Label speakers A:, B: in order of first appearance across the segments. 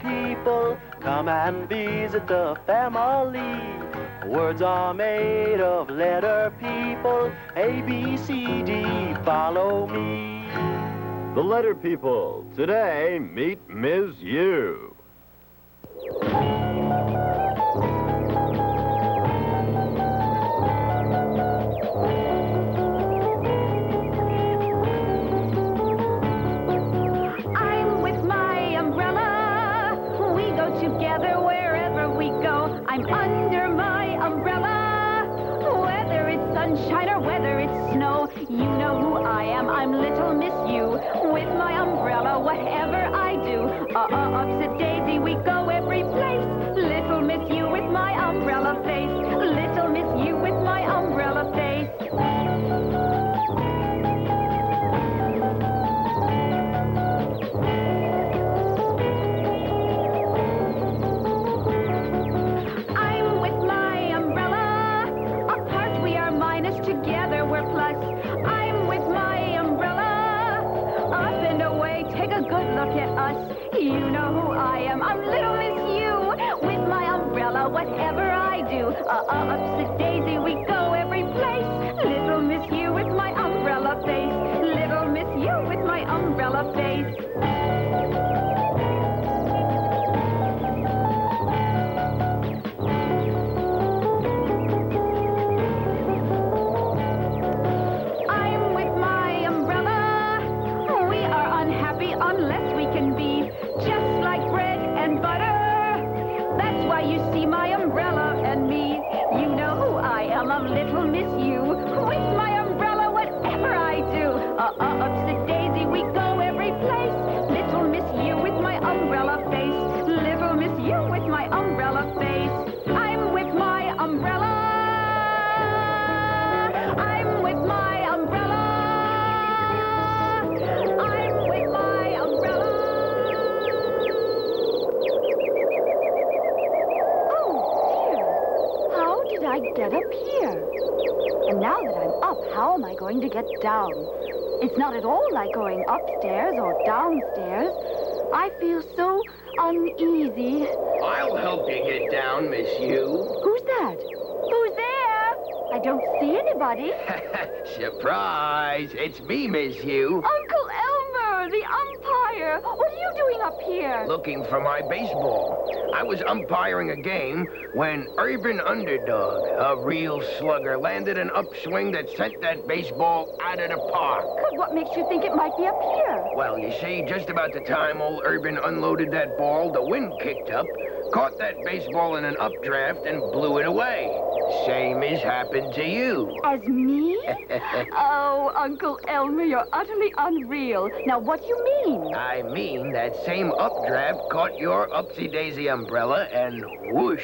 A: people, come and visit the family. Words are made of letter people, A, B, C, D, follow me.
B: The letter people. Today, meet Ms. U.
C: I'm with my umbrella. We go together wherever we go. I'm under my umbrella. Whether it's sunshine or whether it's snow, you know who I am. I'm Little Miss U. With my umbrella, whatever I do, upset daisy, we go every place. Little Miss U with my umbrella face. Little Miss U with my umbrella face. I'm with my umbrella. Apart we are minus, together we're plus. I'm with my umbrella. Up and away, take a good look at us. You know who I am. I'm Little Miss U. With my umbrella, whatever I do, upset daisy, we go every place. Little Miss U with my umbrella face. Little Miss U with my umbrella face. I'm with my umbrella. We are unhappy unless we can be just like bread and butter. That's why you see my umbrella and me. You know who I am. I'm Little Miss U. With my umbrella, whatever I do, upset daisy, we go every place. Little Miss U with my umbrella face. Little Miss U with my umbrella face. I'm with my umbrella. I'm with my umbrella. I'm with my umbrella. Oh, dear. How did I get up here? And now that I'm up, how am I going to get down? It's not at all like going upstairs or downstairs. I feel so uneasy.
D: I'll help you get down, Miss U.
C: Who's that? Who's there? I don't see anybody.
D: Surprise! It's me, Miss U.
C: Uncle Elmer, the umpire. What are you doing up here?
D: Looking for my baseball. I was umpiring a game when Urban Underdog, a real slugger, landed an upswing that sent that baseball out of the park.
C: But what makes you think it might be up here?
D: Well, you see, just about the time old Urban unloaded that ball, the wind kicked up, caught that baseball in an updraft, and blew it away. Same as happened to you.
C: As me? Oh, Uncle Elmer, you're utterly unreal. Now, what do you mean?
D: I mean, that same updraft caught your upsy-daisy umbrella and whoosh,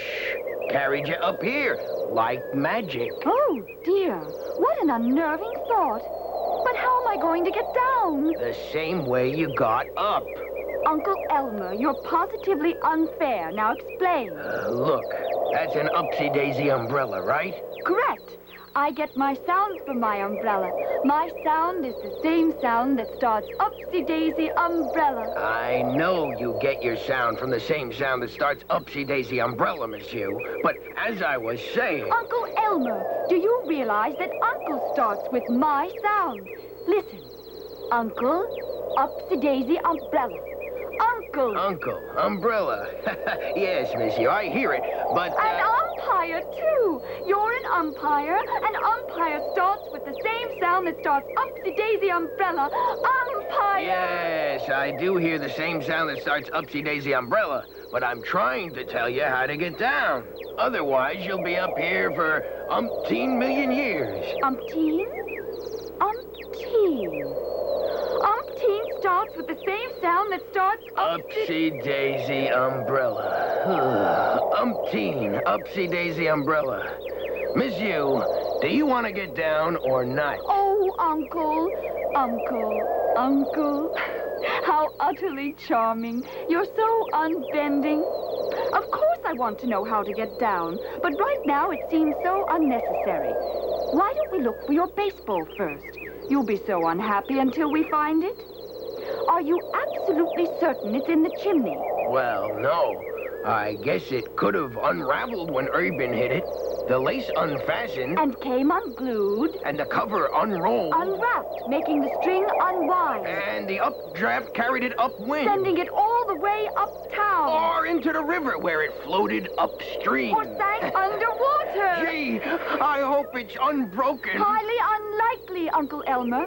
D: carried you up here like magic.
C: Oh, dear. What an unnerving thought. But how am I going to get down?
D: The same way you got up.
C: Uncle Elmer, you're positively unfair. Now explain.
D: Look, that's an upsy-daisy umbrella, right?
C: Correct. I get my sound from my umbrella. My sound is the same sound that starts upsy-daisy umbrella.
D: I know you get your sound from the same sound that starts upsy-daisy umbrella, Miss U. But as I was saying...
C: Uncle Elmer, do you realize that Uncle starts with my sound? Listen. Uncle, upsy-daisy umbrella. Uncle.
D: Uncle, umbrella. Yes, Miss U, I hear it, but...
C: An umpire, too. You're an umpire. An umpire starts with the same sound that starts upsy-daisy umbrella. Umpire!
D: Yes, I do hear the same sound that starts upsy-daisy umbrella, but I'm trying to tell you how to get down. Otherwise, you'll be up here for umpteen million years.
C: Umpteen? Umpteen. Umpteen starts with the same sound that starts
D: Upsy-daisy umbrella. Umpteen, upsy-daisy umbrella. Miss U, do you want to get down or not?
C: Oh, Uncle, Uncle. How utterly charming. You're so unbending. Of course I want to know how to get down, but right now it seems so unnecessary. Why don't we look for your baseball first? You'll be so unhappy until we find it. Are you absolutely absolutely certain it's in the chimney?
D: Well, no. I guess it could have unraveled when Urban hit it. The lace unfastened.
C: And came unglued,
D: And the cover unrolled.
C: unwrapped, making the string unwind,
D: And the updraft carried it upwind.
C: sending it all the way uptown.
D: Or into the river where it floated upstream.
C: Or sank underwater.
D: Gee, I hope it's unbroken.
C: Highly unlikely, Uncle Elmer.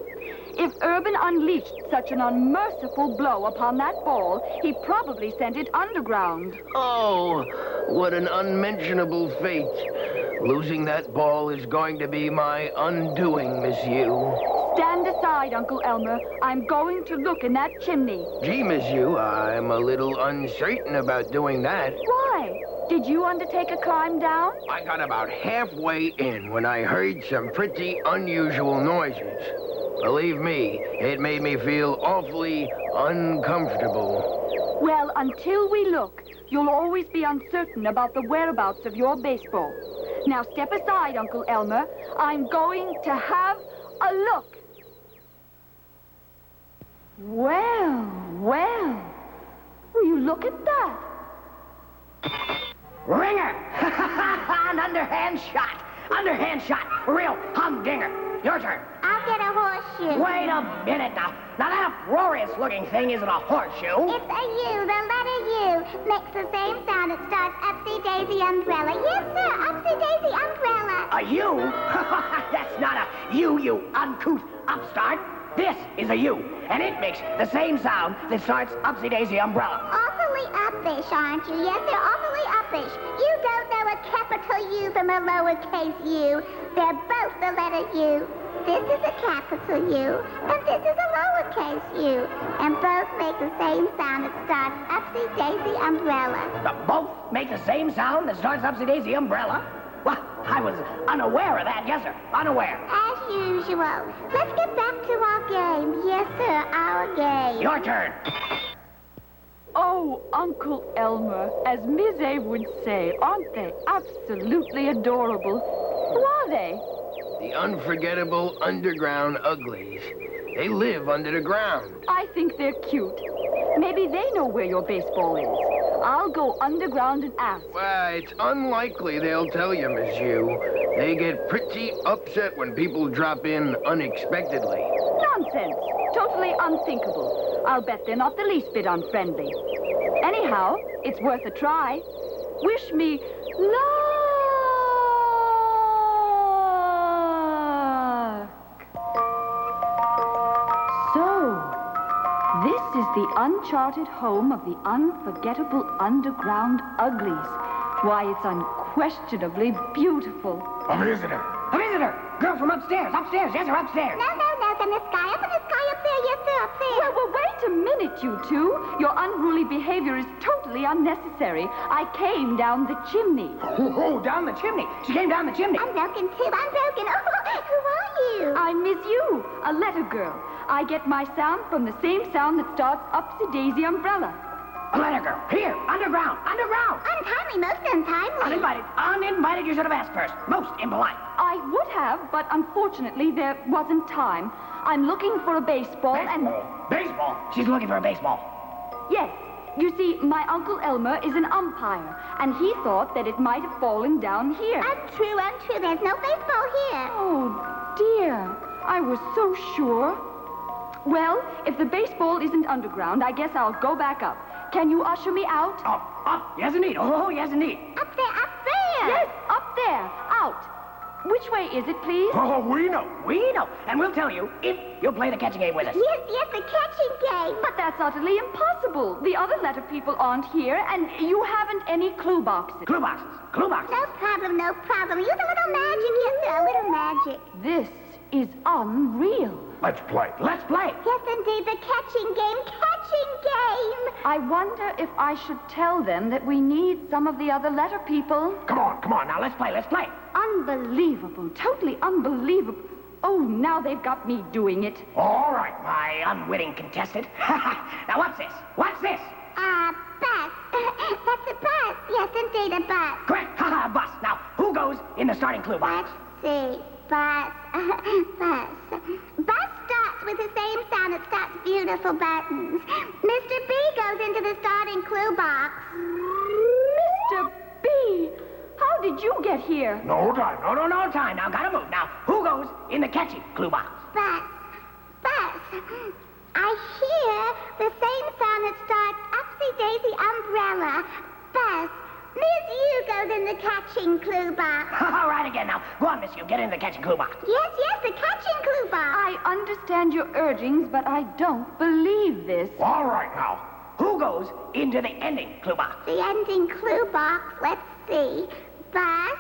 C: If Urban unleashed such an unmerciful blow upon that ball, he probably sent it underground.
D: Oh, what an unmentionable fate. Losing that ball is going to be my undoing, Miss Yu.
C: Stand aside, Uncle Elmer. I'm going to look in that chimney.
D: Gee, Miss Yu, I'm a little uncertain about doing that.
C: Why? Did you undertake a climb down?
D: I got about halfway in when I heard some pretty unusual noises. Believe me, it made me feel awfully uncomfortable.
C: Well, until we look, you'll always be uncertain about the whereabouts of your baseball. Now step aside, Uncle Elmer. I'm going to have a look. Well, well. Will you look at that?
E: Ringer! An underhand shot! Underhand shot! Real humdinger! Your turn!
F: I'll get a horseshoe.
E: Wait a minute now. Now that uproarious-looking thing isn't a horseshoe.
F: It's a U. The letter U makes the same sound that starts Upsy-Daisy Umbrella. Yes, sir, Upsy-Daisy Umbrella.
E: A U? That's not a U, you uncouth upstart. This is a U, and it makes the same sound that starts Upsy-Daisy Umbrella.
F: Awfully uppish, aren't you? Yes, sir, awfully uppish. You don't know a capital U from a lowercase u. They're both the letter U. This is a capital U, and this is a lowercase u. And both make the same sound that starts Upsy-Daisy Umbrella.
E: Both make the same sound that starts Upsy-Daisy Umbrella? Well, I was unaware of that, yes, sir. Unaware.
F: As usual. Let's get back to our game. Yes, sir, our game.
E: Your turn.
C: Oh, Uncle Elmer, as Miss A would say, aren't they absolutely adorable? Who are they?
D: The unforgettable underground uglies. They live under the ground.
C: I think they're cute. Maybe they know where your baseball is. I'll go underground and ask.
D: Well, it's unlikely they'll tell you, Miss Yu. They get pretty upset when people drop in unexpectedly.
C: Nonsense. Totally unthinkable. I'll bet they're not the least bit unfriendly. Anyhow, it's worth a try. Wish me luck. So, this is the uncharted home of the unforgettable underground uglies. Why, it's unquestionably beautiful.
E: A visitor. A visitor. Girl from upstairs. Upstairs. Yes, sir, upstairs.
F: No, in the sky, up in the sky, up there, yes, sir, up there.
C: Well, wait a minute, you two. Your unruly behavior is totally unnecessary. I came down the chimney.
E: Oh, down the chimney. She came down the chimney.
F: I'm broken, too. I'm broken. Oh, who are you?
C: I'm Miss Yu, a letter girl. I get my sound from the same sound that starts Upsy-Daisy Umbrella.
E: A letter girl. Here, underground. Underground.
F: Untimely, most untimely.
E: Uninvited. Uninvited, you should have asked first. Most impolite.
C: I would have, but unfortunately there wasn't time. I'm looking for a baseball and...
E: Baseball? She's looking for a baseball.
C: Yes. You see, my Uncle Elmer is an umpire, and he thought that it might have fallen down here.
F: Untrue, untrue. There's no baseball here.
C: Oh, dear. I was so sure. Well, if the baseball isn't underground, I guess I'll go back up. Can you usher me out?
E: Up. Yes, indeed. Oh, yes, indeed.
F: Up there, up there.
C: Yes, up there. Out. Which way is it, please?
E: Oh, we know. We know. And we'll tell you if you'll play the catching game with us.
F: Yes, the catching game.
C: But that's utterly impossible. The other letter people aren't here, and you haven't any clue boxes.
E: Clue boxes. Clue boxes.
F: No problem, no problem. Use a little magic, yes, sir, a little magic.
C: This is unreal.
E: Let's play. Let's play.
F: Yes, indeed, the catching game.
C: I wonder if I should tell them that we need some of the other letter people.
E: Come on. Now, let's play.
C: Unbelievable. Totally unbelievable. Oh, now they've got me doing it.
E: All right, my unwitting contestant. Now, what's this?
F: Bus. That's a bus. Yes, indeed, a bus.
E: Correct. Bus. Now, who goes in the starting clue box?
F: Let's see. Bus. Bus. Bus starts with the same sound sound that starts beautiful buttons. Mr. B goes into the starting clue box.
C: Mr. B, how did you get here?
E: No time. No time. Now, gotta move. Now, who goes in the catchy clue box?
F: Bus. I hear the same sound that starts Upsy-Daisy Umbrella. Bus. Miss U goes in the catching clue box.
E: All right, again. Now, go on, Miss. You get in the catchy clue box.
F: Yes, the catching clue box.
C: I understand your urgings, but I don't believe this.
E: All right, now. Who goes into the ending clue box?
F: The ending clue box, let's see. Bus.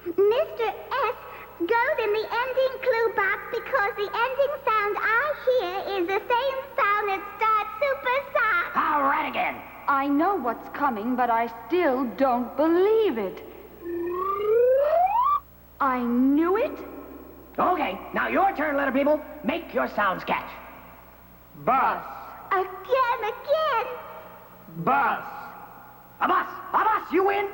F: Mr. S goes in the ending clue box because the ending sound I hear is the same sound that starts Super Sock.
E: All right, again.
C: I know what's coming, but I still don't believe it. I knew it.
E: Okay, now your turn, letter people. Make your sounds catch.
B: Bus.
F: Again.
B: Bus.
E: A bus. You win.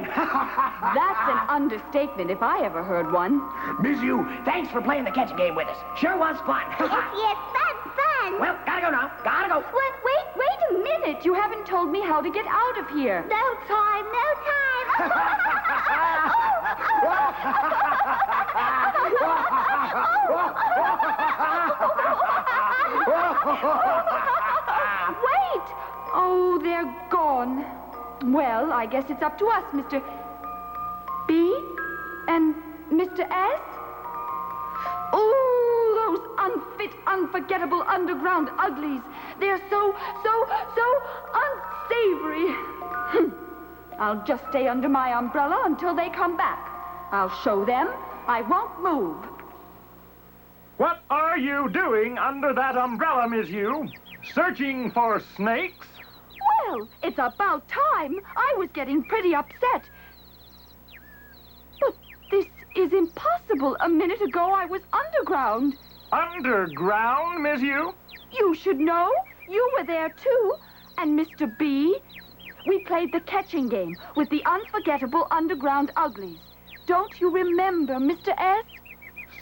C: That's an understatement if I ever heard one.
E: Miss You, thanks for playing the catching game with us. Sure was fun.
F: Yes, fun.
E: Well, gotta go now. Gotta go.
C: Wait a minute. You haven't told me how to get out of here.
F: No time.
C: Wait! Oh, they're gone. Well, I guess it's up to us, Mr. B and Mr. S. Oh, those unfit, unforgettable underground uglies. They're so unsavory. I'll just stay under my umbrella until they come back. I'll show them I won't move.
B: What are you doing under that umbrella, Miss You? Searching for snakes?
C: Well, it's about time. I was getting pretty upset. But this is impossible. A minute ago, I was underground.
B: Underground, Miss You?
C: You should know. You were there, too. And Mr. B. We played the catching game with the unforgettable underground uglies. Don't you remember, Mr. S?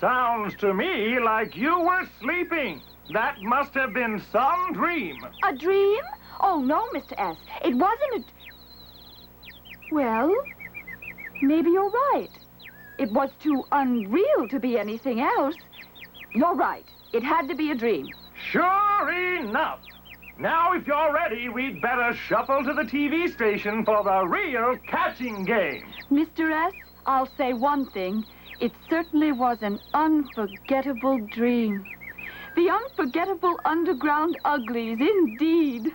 B: Sounds to me like you were sleeping. That must have been some dream.
C: A dream? Oh, no, Mr. S. It wasn't a... Well, maybe you're right. It was too unreal to be anything else. You're right. It had to be a dream.
B: Sure enough. Now, if you're ready, we'd better shuffle to the TV station for the real catching game.
C: Mr. S, I'll say one thing. It certainly was an unforgettable dream. The unforgettable underground uglies, indeed.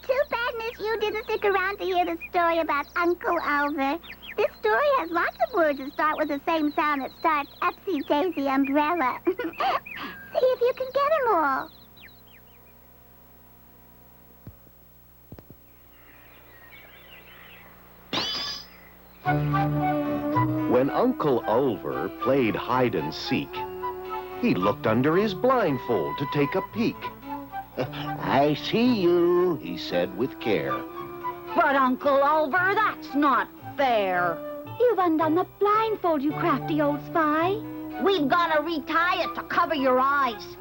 F: Too bad, Miss You didn't stick around to hear the story about Uncle Oliver. This story has lots of words that start with the same sound that starts Upsy-Daisy Umbrella. See if you can get them all.
G: When Uncle Ulver played hide and seek, he looked under his blindfold to take a peek. I see you, he said with care.
H: But, Uncle Ulver, that's not fair.
F: You've undone the blindfold, you crafty old spy.
H: We've got to retie it to cover your eyes.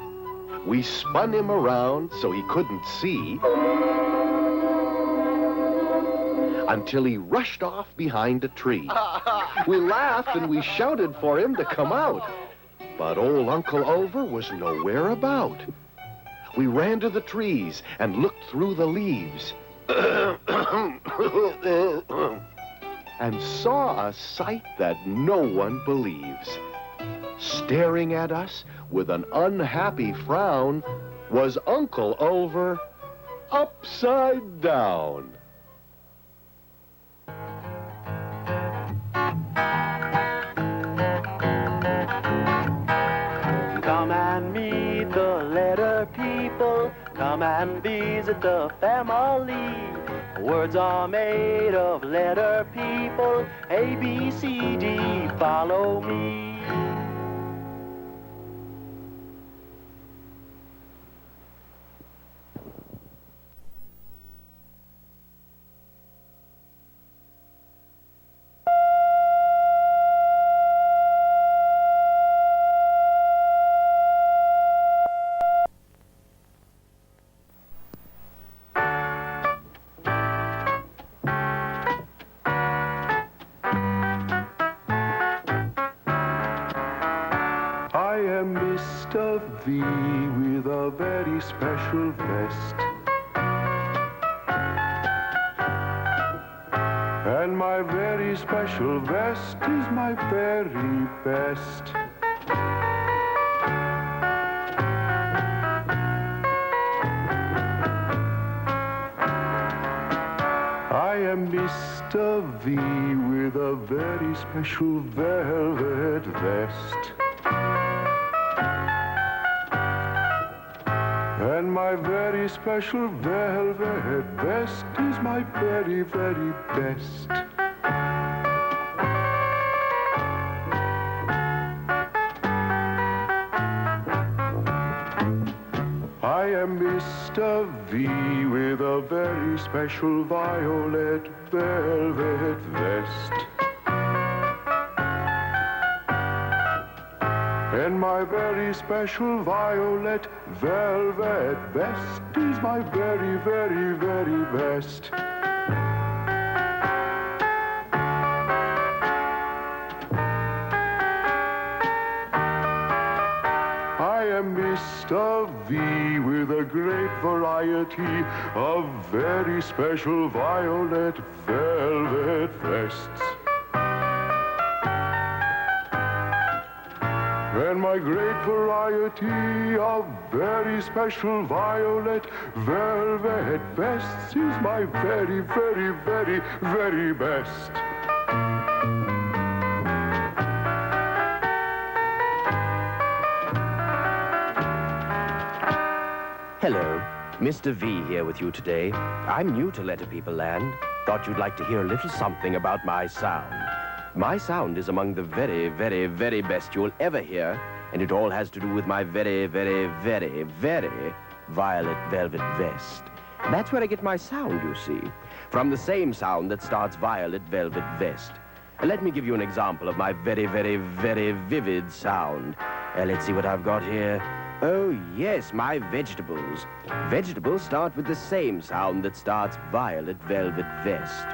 G: We spun him around so he couldn't see until he rushed off behind a tree. We laughed and we shouted for him to come out. But old Uncle Ulver was nowhere about. We ran to the trees and looked through the leaves and saw a sight that no one believes. Staring at us with an unhappy frown was Uncle Ulver upside down.
A: Come and meet the letter people. Come and visit the family. Words are made of letter people. A, B, C, D, follow me.
I: am Mr. V with a very special vest. And my very special vest is my very best. I am Mr. V with a very special velvet vest. And my very special velvet vest is my very, very best. I am Mr. V with a very special violet velvet vest. And my very special violet velvet vest is my very, very, very best. I am Mr. V with a great variety of very special violet velvet vests. And my great variety of very special violet velvet vests is my very, very, very, very best.
J: Hello, Mr. V here with you today. I'm new to Letter People Land. Thought you'd like to hear a little something about my sound. My sound is among the very, very, very best you'll ever hear, and it all has to do with my very, very, very, very violet velvet vest. That's where I get my sound, you see, from the same sound that starts violet velvet vest. Let me give you an example of my very, very, very vivid sound. Let's see what I've got here. Oh, yes, my vegetables. Vegetables start with the same sound that starts violet velvet vest.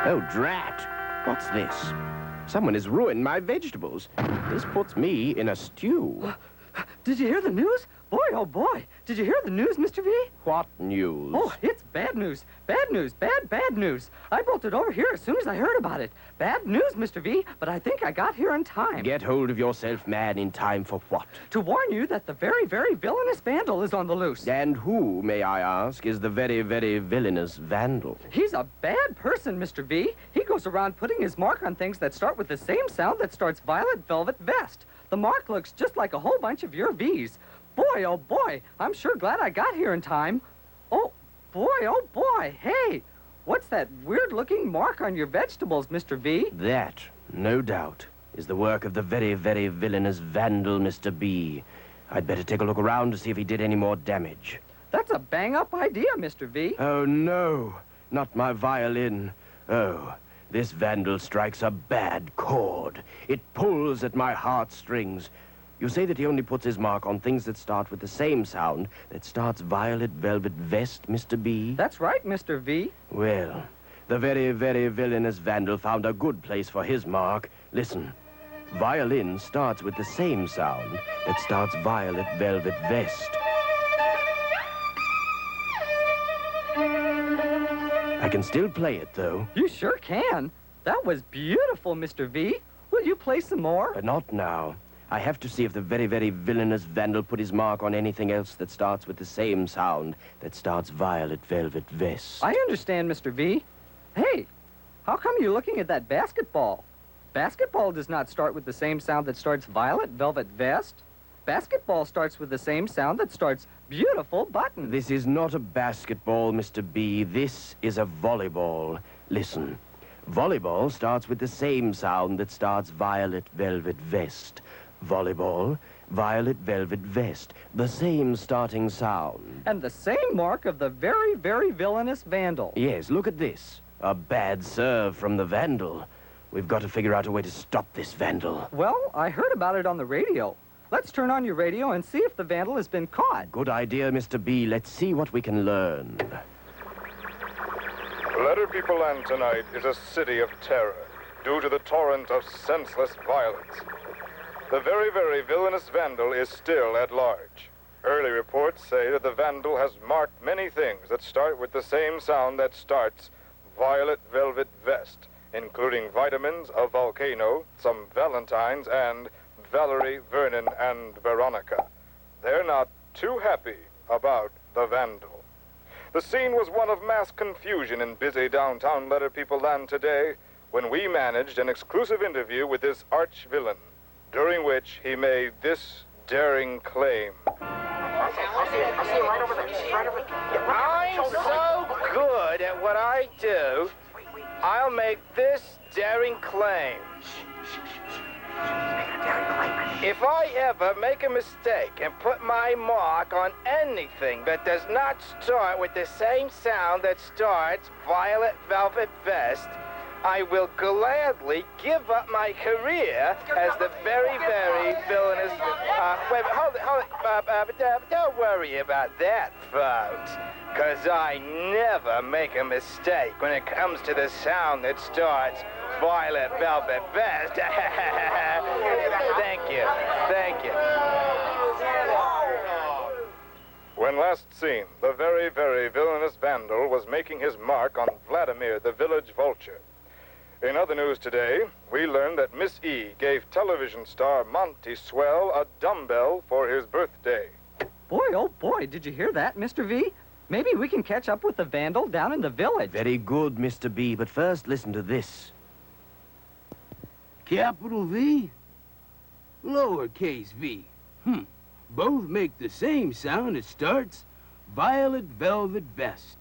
J: Oh, drat. What's this? Someone has ruined my vegetables. This puts me in a stew.
K: Did you hear the news? Boy, oh boy. Did you hear the news, Mr. V?
J: What news?
K: Oh, it's bad news. Bad news. Bad, bad news. I bolted over here as soon as I heard about it. Bad news, Mr. V, but I think I got here in time.
J: Get hold of yourself, man, in time for what?
K: To warn you that the very, very villainous vandal is on the loose.
J: And who, may I ask, is the very, very villainous vandal?
K: He's a bad person, Mr. V. He goes around putting his mark on things that start with the same sound that starts violet velvet vest. The mark looks just like a whole bunch of your V's. Boy, oh boy, I'm sure glad I got here in time. Oh boy, hey, what's that weird-looking mark on your vegetables, Mr. V?
J: That, no doubt, is the work of the very, very villainous vandal, Mr. B. I'd better take a look around to see if he did any more damage.
K: That's a bang-up idea, Mr. V.
J: Oh, no, not my violin. Oh, this vandal strikes a bad chord. It pulls at my heartstrings. You say that he only puts his mark on things that start with the same sound that starts violet velvet vest, Mr. B?
K: That's right, Mr. V.
J: Well, the very, very villainous vandal found a good place for his mark. Listen, violin starts with the same sound that starts violet velvet vest. I can still play it, though.
K: You sure can. That was beautiful, Mr. V. Will you play some more?
J: But not now. I have to see if the very, very villainous vandal put his mark on anything else that starts with the same sound that starts violet velvet vest.
K: I understand, Mr. V. Hey, how come you're looking at that basketball? Basketball does not start with the same sound that starts violet velvet vest. Basketball starts with the same sound that starts beautiful button.
J: This is not a basketball, Mr. B. This is a volleyball. Listen. Volleyball starts with the same sound that starts violet velvet vest. Volleyball, violet velvet vest. The same starting sound.
K: And the same mark of the very, very villainous vandal.
J: Yes, look at this. A bad serve from the vandal. We've got to figure out a way to stop this vandal.
K: Well, I heard about it on the radio. Let's turn on your radio and see if the vandal has been caught.
J: Good idea, Mr. B. Let's see what we can learn.
L: Letter People Land tonight is a city of terror due to the torrent of senseless violence. The very, very villainous vandal is still at large. Early reports say that the vandal has marked many things that start with the same sound that starts Violet Velvet Vest, including vitamins, a volcano, some valentines, and Valerie, Vernon, and Veronica. They're not too happy about the vandal. The scene was one of mass confusion in busy downtown Letter People land today when we managed an exclusive interview with this arch-villain, during which he made this daring claim.
E: I see it right over there. Right over there.
D: I'm so good at what I do, I'll make this daring claim. If I ever make a mistake and put my mark on anything that does not start with the same sound that starts Violet Velvet Vest, I will gladly give up my career as the very, very villainous... wait, hold it. Don't worry about that, folks. Because I never make a mistake when it comes to the sound that starts Violet Velvet Vest. Thank you. Thank you.
L: When last seen, the very, very villainous vandal was making his mark on Vladimir, the village vulture. In other news today, we learned that Miss E gave television star Monty Swell a dumbbell for his birthday.
K: Boy, oh boy, did you hear that, Mr. V? Maybe we can catch up with the vandal down in the village.
J: Very good, Mr. B, but first listen to this.
M: Capital V? Lowercase v. Both make the same sound. It starts Violet Velvet Vest.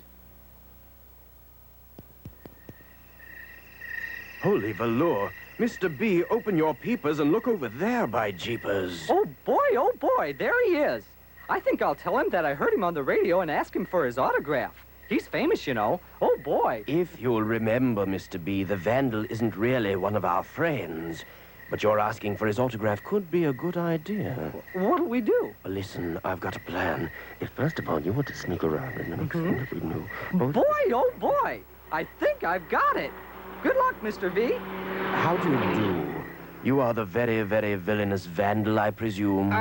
J: Holy velour. Mr. B, open your peepers and look over there, by jeepers.
K: Oh, boy, there he is. I think I'll tell him that I heard him on the radio and ask him for his autograph. He's famous, you know. Oh, boy.
J: If you'll remember, Mr. B, the vandal isn't really one of our friends. But your asking for his autograph could be a good idea.
K: What'll we do?
J: Well, listen, I've got a plan. If first of all you want to sneak around and the next thing that we know...
K: Boy, oh, boy. I think I've got it. Good luck, Mr. V.
J: How do you do? You are the very, very villainous vandal, I presume.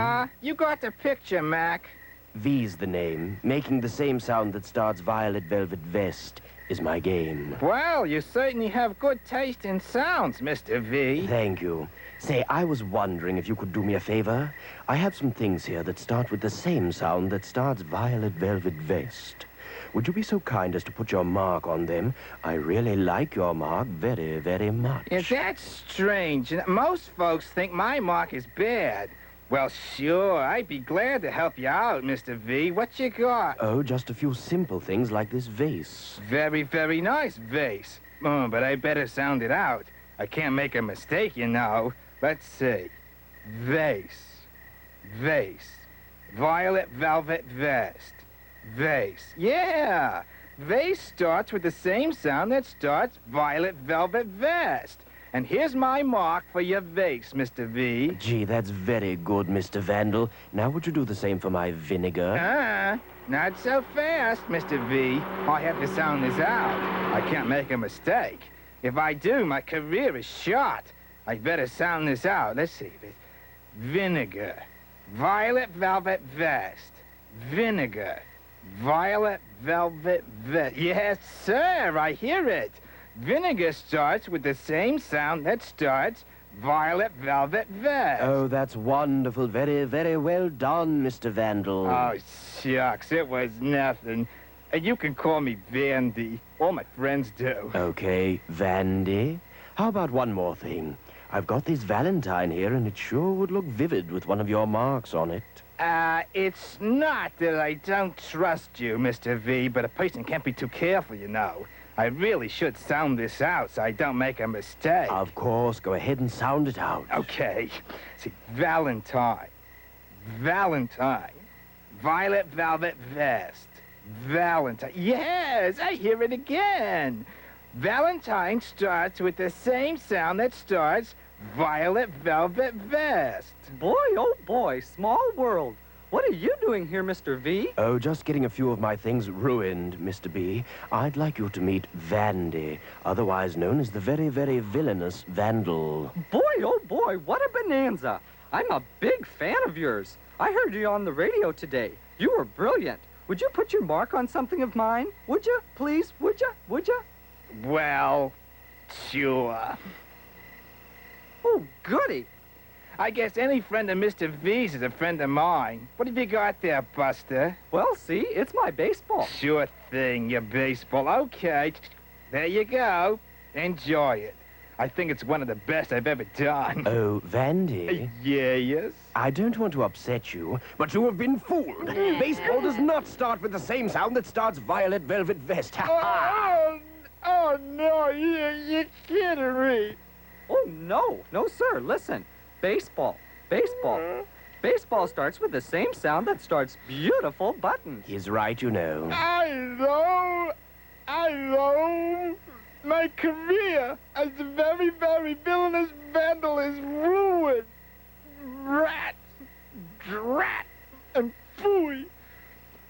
D: You got the picture, Mac.
J: V's the name. Making the same sound that starts Violet Velvet Vest is my game.
D: Well, you certainly have good taste in sounds, Mr. V.
J: Thank you. Say, I was wondering if you could do me a favor. I have some things here that start with the same sound that starts Violet Velvet Vest. Would you be so kind as to put your mark on them? I really like your mark very, very much.
D: Is that strange? Most folks think my mark is bad. Well, sure, I'd be glad to help you out, Mr. V. What you got?
J: Oh, just a few simple things like this vase.
D: Very, very nice vase. But I better sound it out. I can't make a mistake, you know. Let's see. Vase. Vase. Violet Velvet Vest. Vase. Yeah! Vase starts with the same sound that starts Violet Velvet Vest. And here's my mark for your vase, Mr. V.
J: Gee, that's very good, Mr. Vandal. Now would you do the same for my vinegar?
D: Not so fast, Mr. V. I have to sound this out. I can't make a mistake. If I do, my career is shot. I better sound this out. Let's see. Vinegar. Violet Velvet Vest. Vinegar. Violet Velvet Vest. Yes, sir, I hear it. Vinegar starts with the same sound that starts Violet Velvet Vest.
J: Oh, that's wonderful. Very, very well done, Mr. Vandal.
D: Oh, shucks, it was nothing. You can call me Vandy. All my friends do.
J: Okay, Vandy. How about one more thing? I've got this valentine here, and it sure would look vivid with one of your marks on it.
D: It's not that I don't trust you, Mr. V, but a person can't be too careful, you know. I really should sound this out so I don't make a mistake.
J: Of course. Go ahead and sound it out.
D: Okay. See, Valentine. Valentine. Violet Velvet Vest. Valentine. Yes, I hear it again. Valentine starts with the same sound that starts Violet Velvet Vest.
K: Boy, oh boy, small world. What are you doing here, Mr. V?
J: Oh, just getting a few of my things ruined, Mr. B. I'd like you to meet Vandy, otherwise known as the very, very villainous Vandal.
K: Boy, oh boy, what a bonanza. I'm a big fan of yours. I heard you on the radio today. You were brilliant. Would you put your mark on something of mine? Would you, please? Would you? Would you?
D: Well, sure.
K: Oh, goody.
D: I guess any friend of Mr. V's is a friend of mine. What have you got there, Buster?
K: Well, see, it's my baseball.
D: Sure thing, your baseball. Okay, there you go. Enjoy it. I think it's one of the best I've ever done.
J: Oh, Vandy?
D: Yes?
J: I don't want to upset you, but you have been fooled. Baseball does not start with the same sound that starts Violet Velvet Vest.
D: Oh, no, you're kidding me.
K: Oh, no. No, sir. Listen. Baseball. Baseball starts with the same sound that starts beautiful buttons.
J: He's right, you know.
D: I know. My career as a very, very villainous vandal is ruined. Rat, drat, and phooey.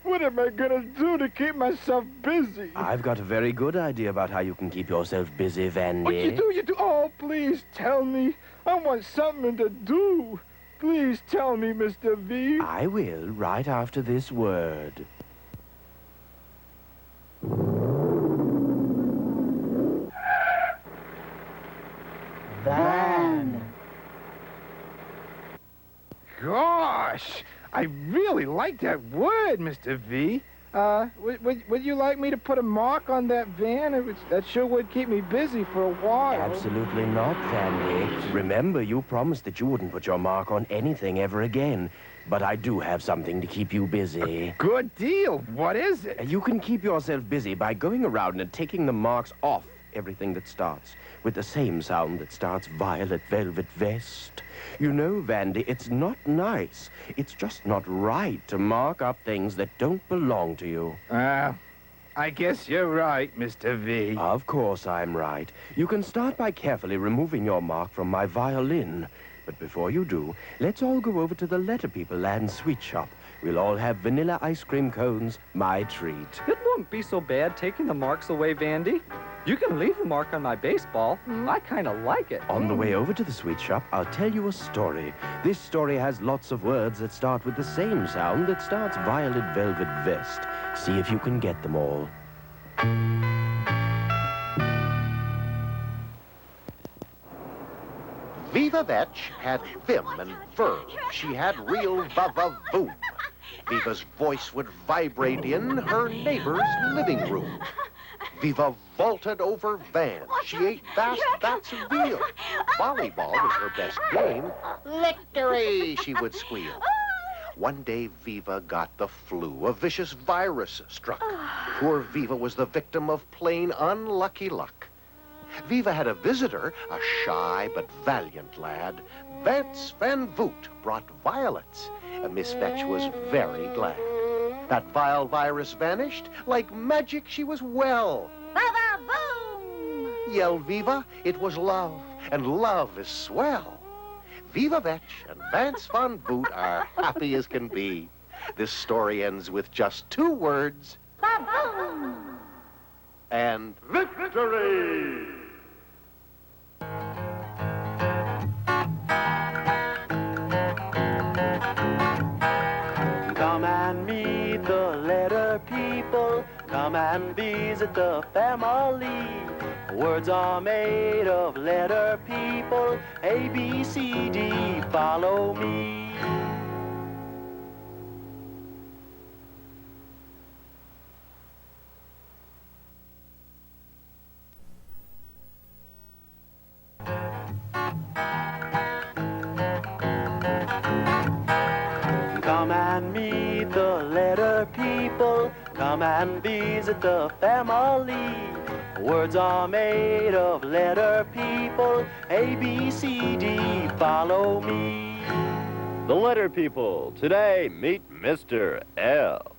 D: What am I gonna do to keep myself busy?
J: I've got a very good idea about how you can keep yourself busy, Vandy.
D: Oh, you do? Oh, please tell me. I want something to do. Please tell me, Mr. V.
J: I will, right after this word.
D: Van. Gosh, I really like that word, Mr. V. Would you like me to put a mark on that van? That sure would keep me busy for a while.
J: Absolutely not, Vandy. Remember, you promised that you wouldn't put your mark on anything ever again. But I do have something to keep you busy.
D: Good deal. What is it?
J: You can keep yourself busy by going around and taking the marks off everything that starts with the same sound that starts Violet Velvet Vest. You know, Vandy, it's not nice. It's just not right to mark up things that don't belong to you.
D: I guess you're right, Mr. V.
J: Of course I'm right. You can start by carefully removing your mark from my violin. But before you do, let's all go over to the Letter People Land sweet shop. We'll all have vanilla ice cream cones, my treat.
K: It won't be so bad taking the marks away, Vandy. You can leave the mark on my baseball. I kind of like it.
J: On the way over to the sweet shop, I'll tell you a story. This story has lots of words that start with the same sound that starts Violet Velvet Vest. See if you can get them all.
G: Viva Vetch had vim and verve. She had real va-va-voom. Viva's voice would vibrate in her neighbor's living room. Viva vaulted over Van. She ate vast vats of veal. Volleyball was her best game. Victory, she would squeal. One day, Viva got the flu. A vicious virus struck. Poor Viva was the victim of plain unlucky luck. Viva had a visitor, a shy but valiant lad. Vance Van Voot brought violets. Miss Vetch was very glad. That vile virus vanished. Like magic, she was well.
H: Va-va-voom!
G: Yelled Viva, it was love, and love is swell. Viva Vetch and Vance Van Voot are happy as can be. This story ends with just 2 words.
H: Va-voom!
G: And
B: Victory!
A: Come and meet the letter people. Come and visit the family. Words are made of letter people. A, B, C, D, follow me. Come and meet the letter people. Come and visit the family. Words are made of letter people. A, B, C, D, follow me.
N: The Letter People. Today, meet Mr. L.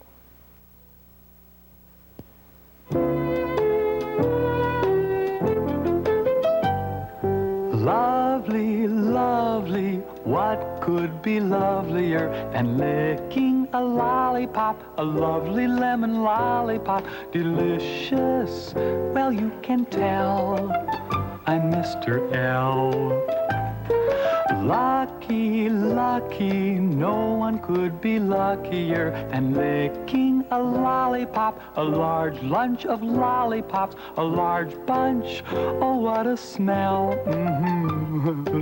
O: Lovely, lovely, what could be lovelier than licking a lollipop, a lovely lemon lollipop, delicious. Well, you can tell I'm Mr. L. Lucky, lucky, no one could be luckier than licking a lollipop, a large lunch of lollipops, a large bunch. Oh, what a smell.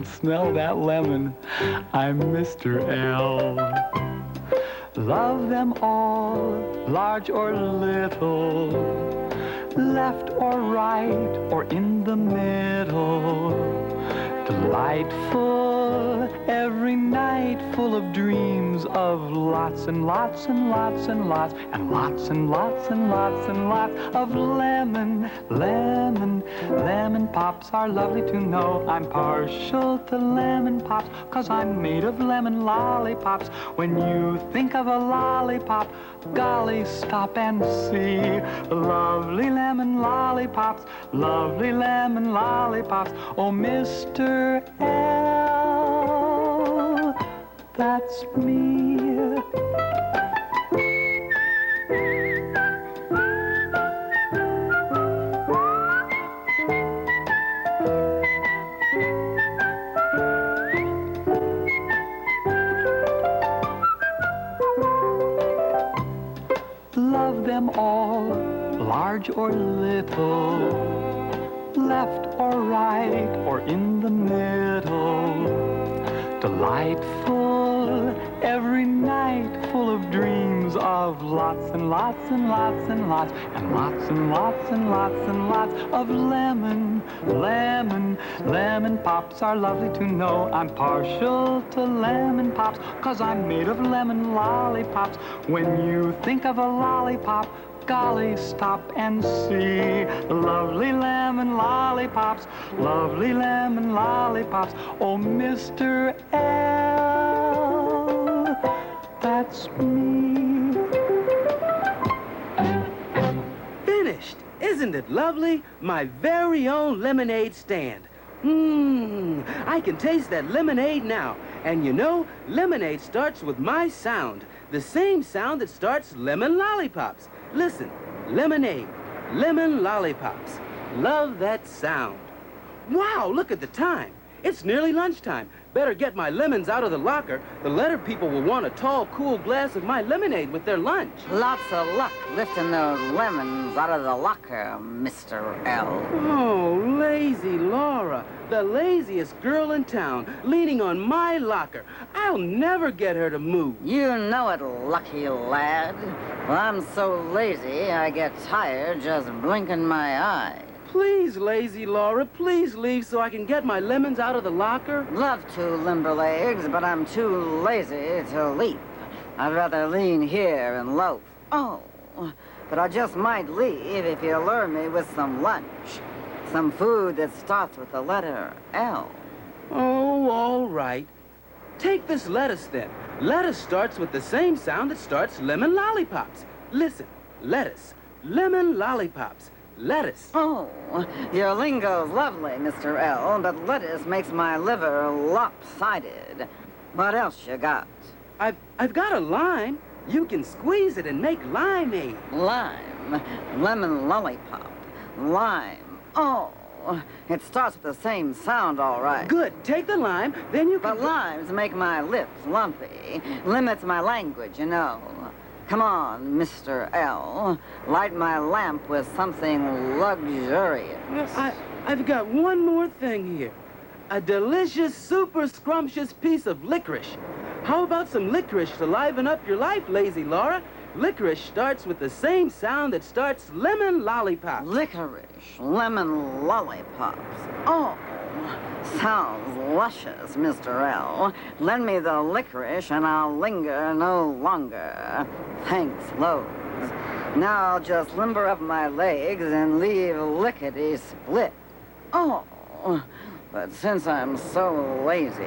O: Smell that lemon. I'm Mr. L. Love them all, large or little, left or right or in the middle. Delightful, every night full of dreams of lots and lots and lots and lots and lots and lots and lots and lots of lemon, lemon, lemon pops are lovely to know. I'm partial to lemon pops 'cause I'm made of lemon lollipops. When you think of a lollipop, golly, stop and see. Lovely lemon lollipops, lovely lemon lollipops. Oh, Mr. L, that's me. Love them all, large or little, left or right or in the middle. Delightful, every night full of dreams of lots and lots and lots and lots and lots and lots and lots and lots of lemon, lemon, lemon pops are lovely to know. I'm partial to lemon pops 'cause I'm made of lemon lollipops. When you think of a lollipop, golly, stop and see. Lovely lemon lollipops, lovely lemon lollipops. Oh, Mr. L, that's me.
M: Finished! Isn't it lovely? My very own lemonade stand. I can taste that lemonade now. And you know, lemonade starts with my sound. The same sound that starts lemon lollipops. Listen, lemonade, lemon lollipops. Love that sound. Wow, look at the time. It's nearly lunchtime. Better get my lemons out of the locker. The letter people will want a tall, cool glass of my lemonade with their lunch.
P: Lots of luck lifting those lemons out of the locker, Mr. L.
M: Oh, lazy Laura, the laziest girl in town, leaning on my locker. I'll never get her to move.
P: You know it, lucky lad. Well, I'm so lazy, I get tired just blinking my eye.
M: Please, lazy Laura, please leave so I can get my lemons out of the locker.
P: Love to, Limberlegs, but I'm too lazy to leap. I'd rather lean here and loaf. Oh, but I just might leave if you lure me with some lunch. Some food that starts with the letter L.
M: Oh, all right. Take this lettuce, then. Lettuce starts with the same sound that starts lemon lollipops. Listen, lettuce, lemon lollipops. Lettuce.
P: Oh, your lingo's lovely, Mr. L, but lettuce makes my liver lopsided. What else you got?
M: I've got a lime. You can squeeze it and make limeade.
P: Lime? Lemon lollipop. Lime. Oh, it starts with the same sound, all right.
M: Good. Take the lime, then you can...
P: But limes make my lips lumpy. Limits my language, you know. Come on, Mr. L. Light my lamp with something luxurious.
M: I've got one more thing here. A delicious, super scrumptious piece of licorice. How about some licorice to liven up your life, lazy Laura? Licorice starts with the same sound that starts lemon lollipops.
P: Licorice, lemon lollipops. Oh, sounds luscious, Mr. L. Lend me the licorice and I'll linger no longer. Thanks, loads. Now I'll just limber up my legs and leave lickety-split. Oh, but since I'm so lazy,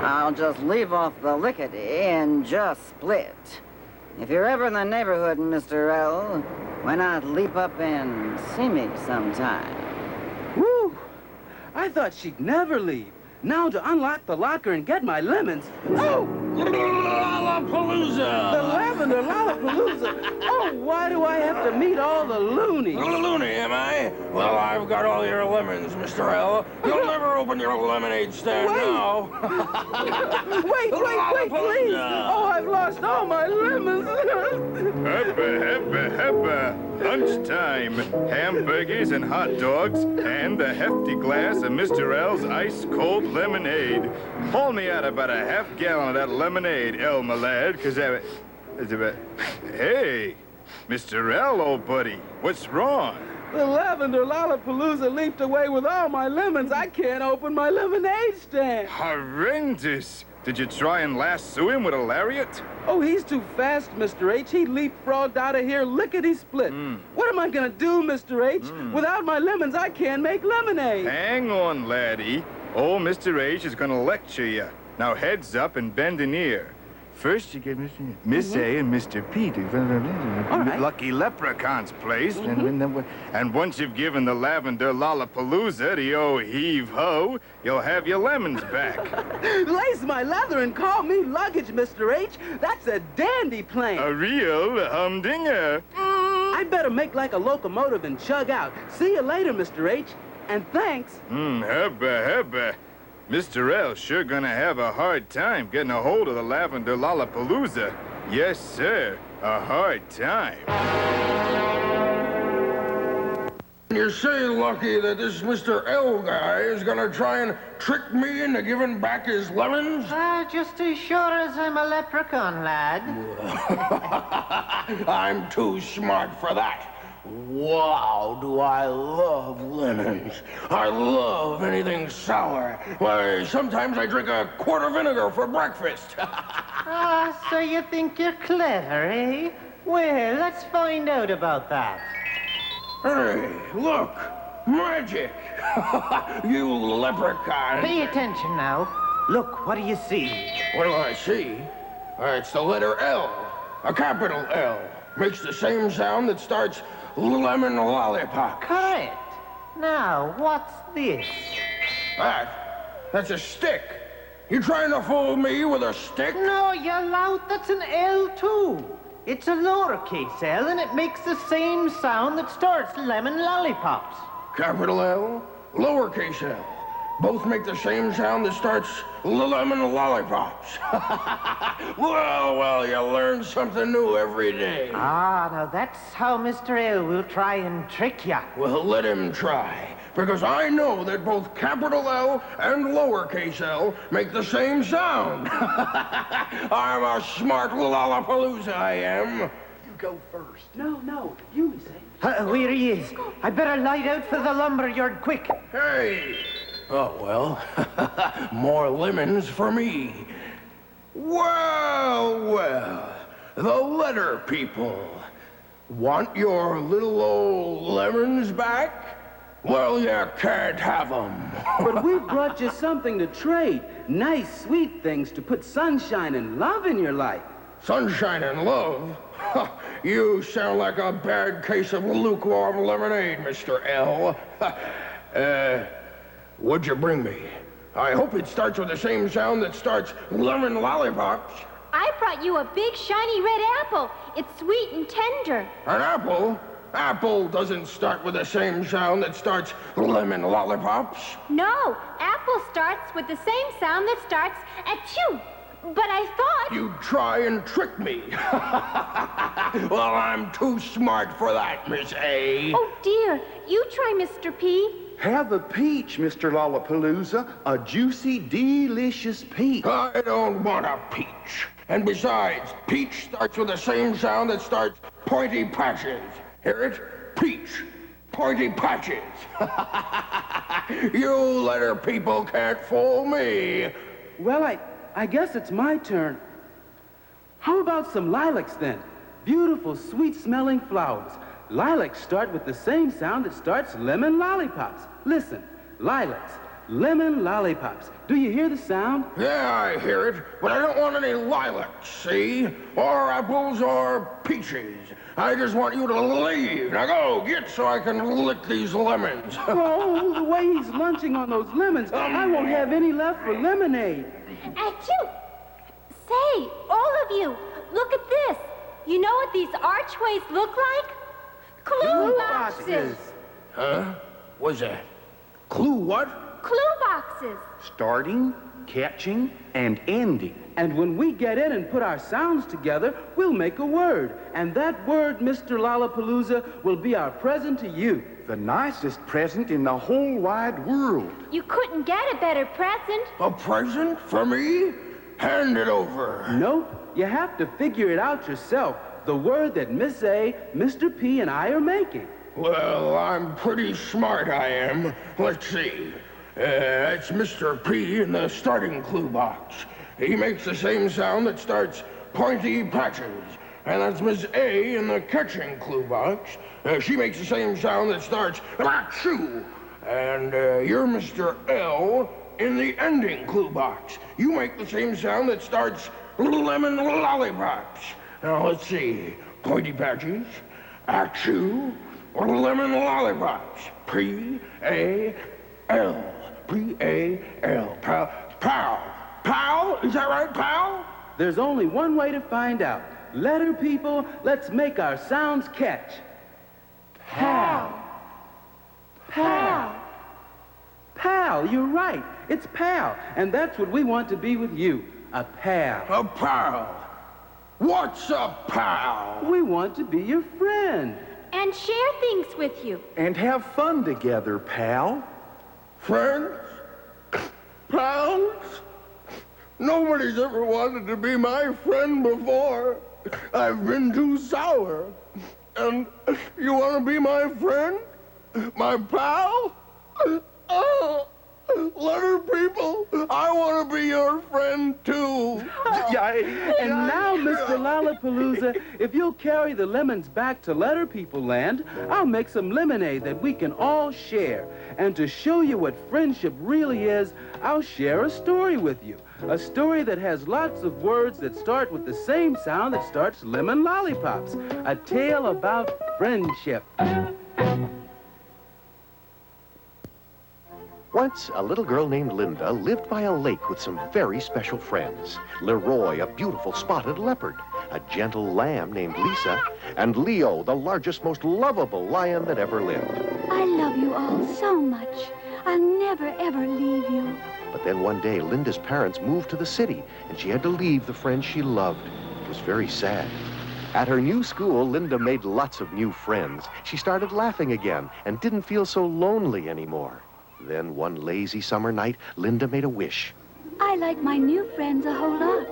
P: I'll just leave off the lickety and just split. If you're ever in the neighborhood, Mr. L, why not leap up and see me sometime?
M: Woo! I thought she'd never leave. Now to unlock the locker and get my lemons. Oh!
Q: Lollapalooza!
M: The lavender Lollapalooza. Oh, why do I have to meet all the loonies?
Q: A loony, am I? Well, I've got all your lemons, Mr. L. You'll never open your lemonade stand now.
M: Wait, please. Oh, I've lost all my lemons.
L: Heppa. Lunchtime. Hamburgers and hot dogs and a hefty glass of Mr. L's ice-cold lemonade. Haul me out about a half gallon of that lemonade, L, my lad, because Hey, Mr. L, old buddy, what's wrong?
M: The lavender Lollapalooza leaped away with all my lemons. I can't open my lemonade stand.
L: Horrendous. Did you try and lasso him with a lariat?
M: Oh, he's too fast, Mr. H. He leapfrogged out of here lickety-split. What am I gonna do, Mr. H? Without my lemons, I can't make lemonade.
L: Hang on, laddie. Old Mr. H is gonna lecture you. Now heads up and bend an ear. First, you get Miss A and Mr. P to Lucky Leprechaun's place. And once you've given the lavender Lollapalooza the old heave-ho, you'll have your lemons back.
M: Lace my leather and call me luggage, Mr. H. That's a dandy plan.
L: A real humdinger.
M: I better make like a locomotive and chug out. See you later, Mr. H. And thanks.
L: Hubba. Mr. L's sure gonna have a hard time getting a hold of the lavender Lollapalooza. Yes, sir, a hard time.
Q: You say, Lucky, that this Mr. L guy is gonna try and trick me into giving back his lemons?
R: Just as sure as I'm a leprechaun, lad.
Q: I'm too smart for that. Wow, do I love lemons. I love anything sour. Why, sometimes I drink a quart of vinegar for breakfast.
R: So you think you're clever, eh? Well, let's find out about that.
Q: Hey, look! Magic! You leprechaun!
R: Pay attention now. Look, what do you see?
Q: What do I see? It's the letter L. A capital L. Makes the same sound that starts lemon lollipop.
R: Correct. Now, what's this?
Q: That's a stick. You trying to fool me with a stick?
R: No, you lout, that's an L too. It's a lowercase L, and it makes the same sound that starts lemon lollipops.
Q: Capital L, lowercase L. Both make the same sound that starts lemon lollipops. Well, you learn something new every day.
R: Now that's how Mr. L will try and trick ya.
Q: Well, let him try. Because I know that both capital L and lowercase L make the same sound. I'm a smart Lollapalooza, I am.
M: You go first. No, you say.
R: Where he is. I better light out for the lumberyard quick.
Q: Hey! Oh, well, more lemons for me. Well, the letter people. Want your little old lemons back? Well, you can't have them.
M: But we brought you something to trade. Nice, sweet things to put sunshine and love in your life.
Q: Sunshine and love? You sound like a bad case of lukewarm lemonade, Mr. L. What'd you bring me? I hope it starts with the same sound that starts lemon lollipops.
S: I brought you a big, shiny red apple. It's sweet and tender.
Q: An apple? Apple doesn't start with the same sound that starts lemon lollipops.
S: No, apple starts with the same sound that starts achoo. But I thought...
Q: You'd try and trick me. Well, I'm too smart for that, Miss A.
S: Oh, dear. You try, Mr. P.
G: Have a peach, Mr. Lollapalooza. A juicy, delicious peach.
Q: I don't want a peach. And besides, peach starts with the same sound that starts pointy patches. Hear it? Peach. Pointy patches. You letter people can't fool me.
M: Well, I guess it's my turn. How about some lilacs, then? Beautiful, sweet-smelling flowers. Lilacs start with the same sound that starts lemon lollipops. Listen, lilacs. lemon lollipops. Do you hear the sound?
Q: Yeah, I hear it, but I don't want any lilacs, see? Or apples or peaches. I just want you to leave. Now go, get so I can lick these lemons.
M: Oh, the way he's munching on those lemons, I won't have any left for lemonade.
S: Achoo! Say, all of you, look at this. You know what these archways look like? Clue boxes.
Q: Huh? What's that? Clue what?
S: Clue boxes.
M: Starting, catching, and ending. And when we get in and put our sounds together, we'll make a word. And that word, Mr. Lollapalooza, will be our present to you.
I: The nicest present in the whole wide world.
S: You couldn't get a better present.
Q: A present for me? Hand it over.
M: Nope. You have to figure it out yourself. The word that Miss A, Mr. P, and I are making.
Q: Well, I'm pretty smart, I am. Let's see. That's Mr. P in the starting clue box. He makes the same sound that starts pointy patches. And that's Miss A in the catching clue box. She makes the same sound that starts achoo. And you're Mr. L in the ending clue box. You make the same sound that starts lemon lollipops. Now let's see. Pointy patches, achoo, or lemon lollipops. P-A-L. P-A-L. Pal. Pal. Pal? Is that right, pal?
M: There's only one way to find out. Letter people, let's make our sounds catch. Pal. Pal. Pal, you're right. It's pal. And that's what we want to be with you. A pal.
Q: A pal. What's a pal?
M: We want to be your friend.
S: And share things with you.
I: And have fun together, pal.
Q: Friends? Pals? Nobody's ever wanted to be my friend before. I've been too sour. And you want to be my friend? My pal? Oh, letter people, I want to be your friend too.
M: And now, Mr. Lollapalooza, if you'll carry the lemons back to Letter People Land, I'll make some lemonade that we can all share. And to show you what friendship really is, I'll share a story with you. A story that has lots of words that start with the same sound that starts lemon lollipops. A tale about friendship.
G: Once, a little girl named Linda lived by a lake with some very special friends. Leroy, a beautiful spotted leopard, a gentle lamb named Lisa, and Leo, the largest, most lovable lion that ever lived.
H: I love you all so much. I'll never, ever leave you.
G: But then one day, Linda's parents moved to the city, and she had to leave the friends she loved. It was very sad. At her new school, Linda made lots of new friends. She started laughing again and didn't feel so lonely anymore. Then one lazy summer night, Linda made a wish.
H: I like my new friends a whole lot,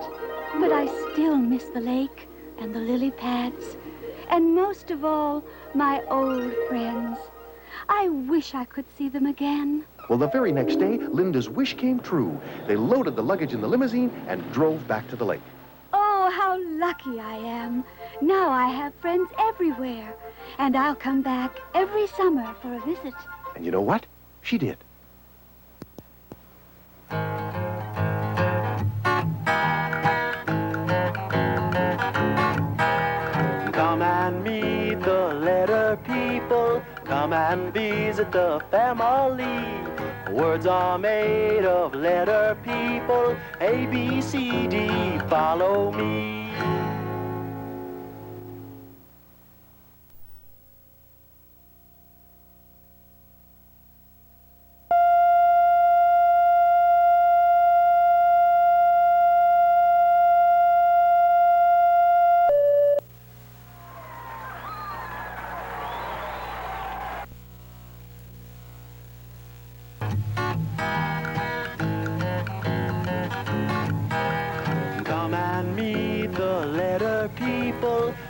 H: but I still miss the lake and the lily pads, and most of all, my old friends. I wish I could see them again.
G: Well, the very next day, Linda's wish came true. They loaded the luggage in the limousine and drove back to the lake.
H: Oh, how lucky I am. Now I have friends everywhere, and I'll come back every summer for a visit.
G: And you know what? She did.
A: Come and meet the letter people. Come and visit the family. Words are made of letter people. A, B, C, D, follow me.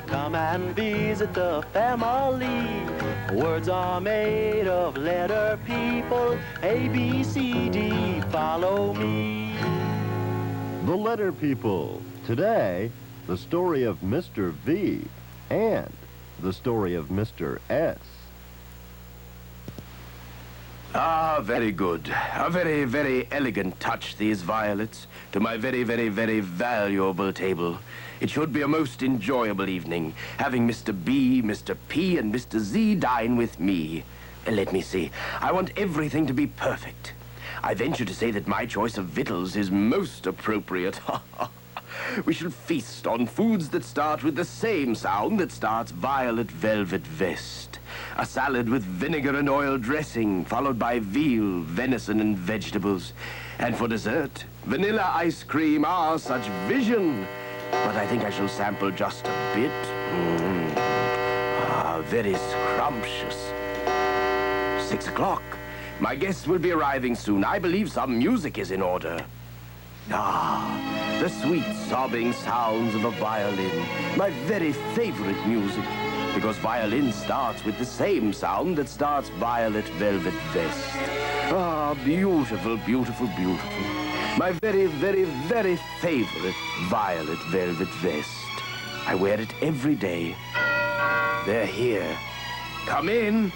A: Come and visit the family. Words are made of letter people. A, B, C, D, follow me.
N: The Letter People. Today, the story of Mr. V and the story of Mr. S.
J: Ah, very good. A very, very elegant touch, these violets, to my very, very, very valuable table. It should be a most enjoyable evening, having Mr. B, Mr. P, and Mr. Z dine with me. Let me see. I want everything to be perfect. I venture to say that my choice of victuals is most appropriate. We shall feast on foods that start with the same sound that starts Violet Velvet Vest. A salad with vinegar and oil dressing, followed by veal, venison, and vegetables. And for dessert, vanilla ice cream. Ah, such vision! But I think I shall sample just a bit. Ah, very scrumptious. 6 o'clock. My guests will be arriving soon. I believe some music is in order. Ah, the sweet sobbing sounds of a violin. My very favorite music. Because violin starts with the same sound that starts Violet Velvet Vest. Ah, beautiful, beautiful, beautiful. My very, very, very favorite Violet Velvet Vest. I wear it every day. They're here. Come in.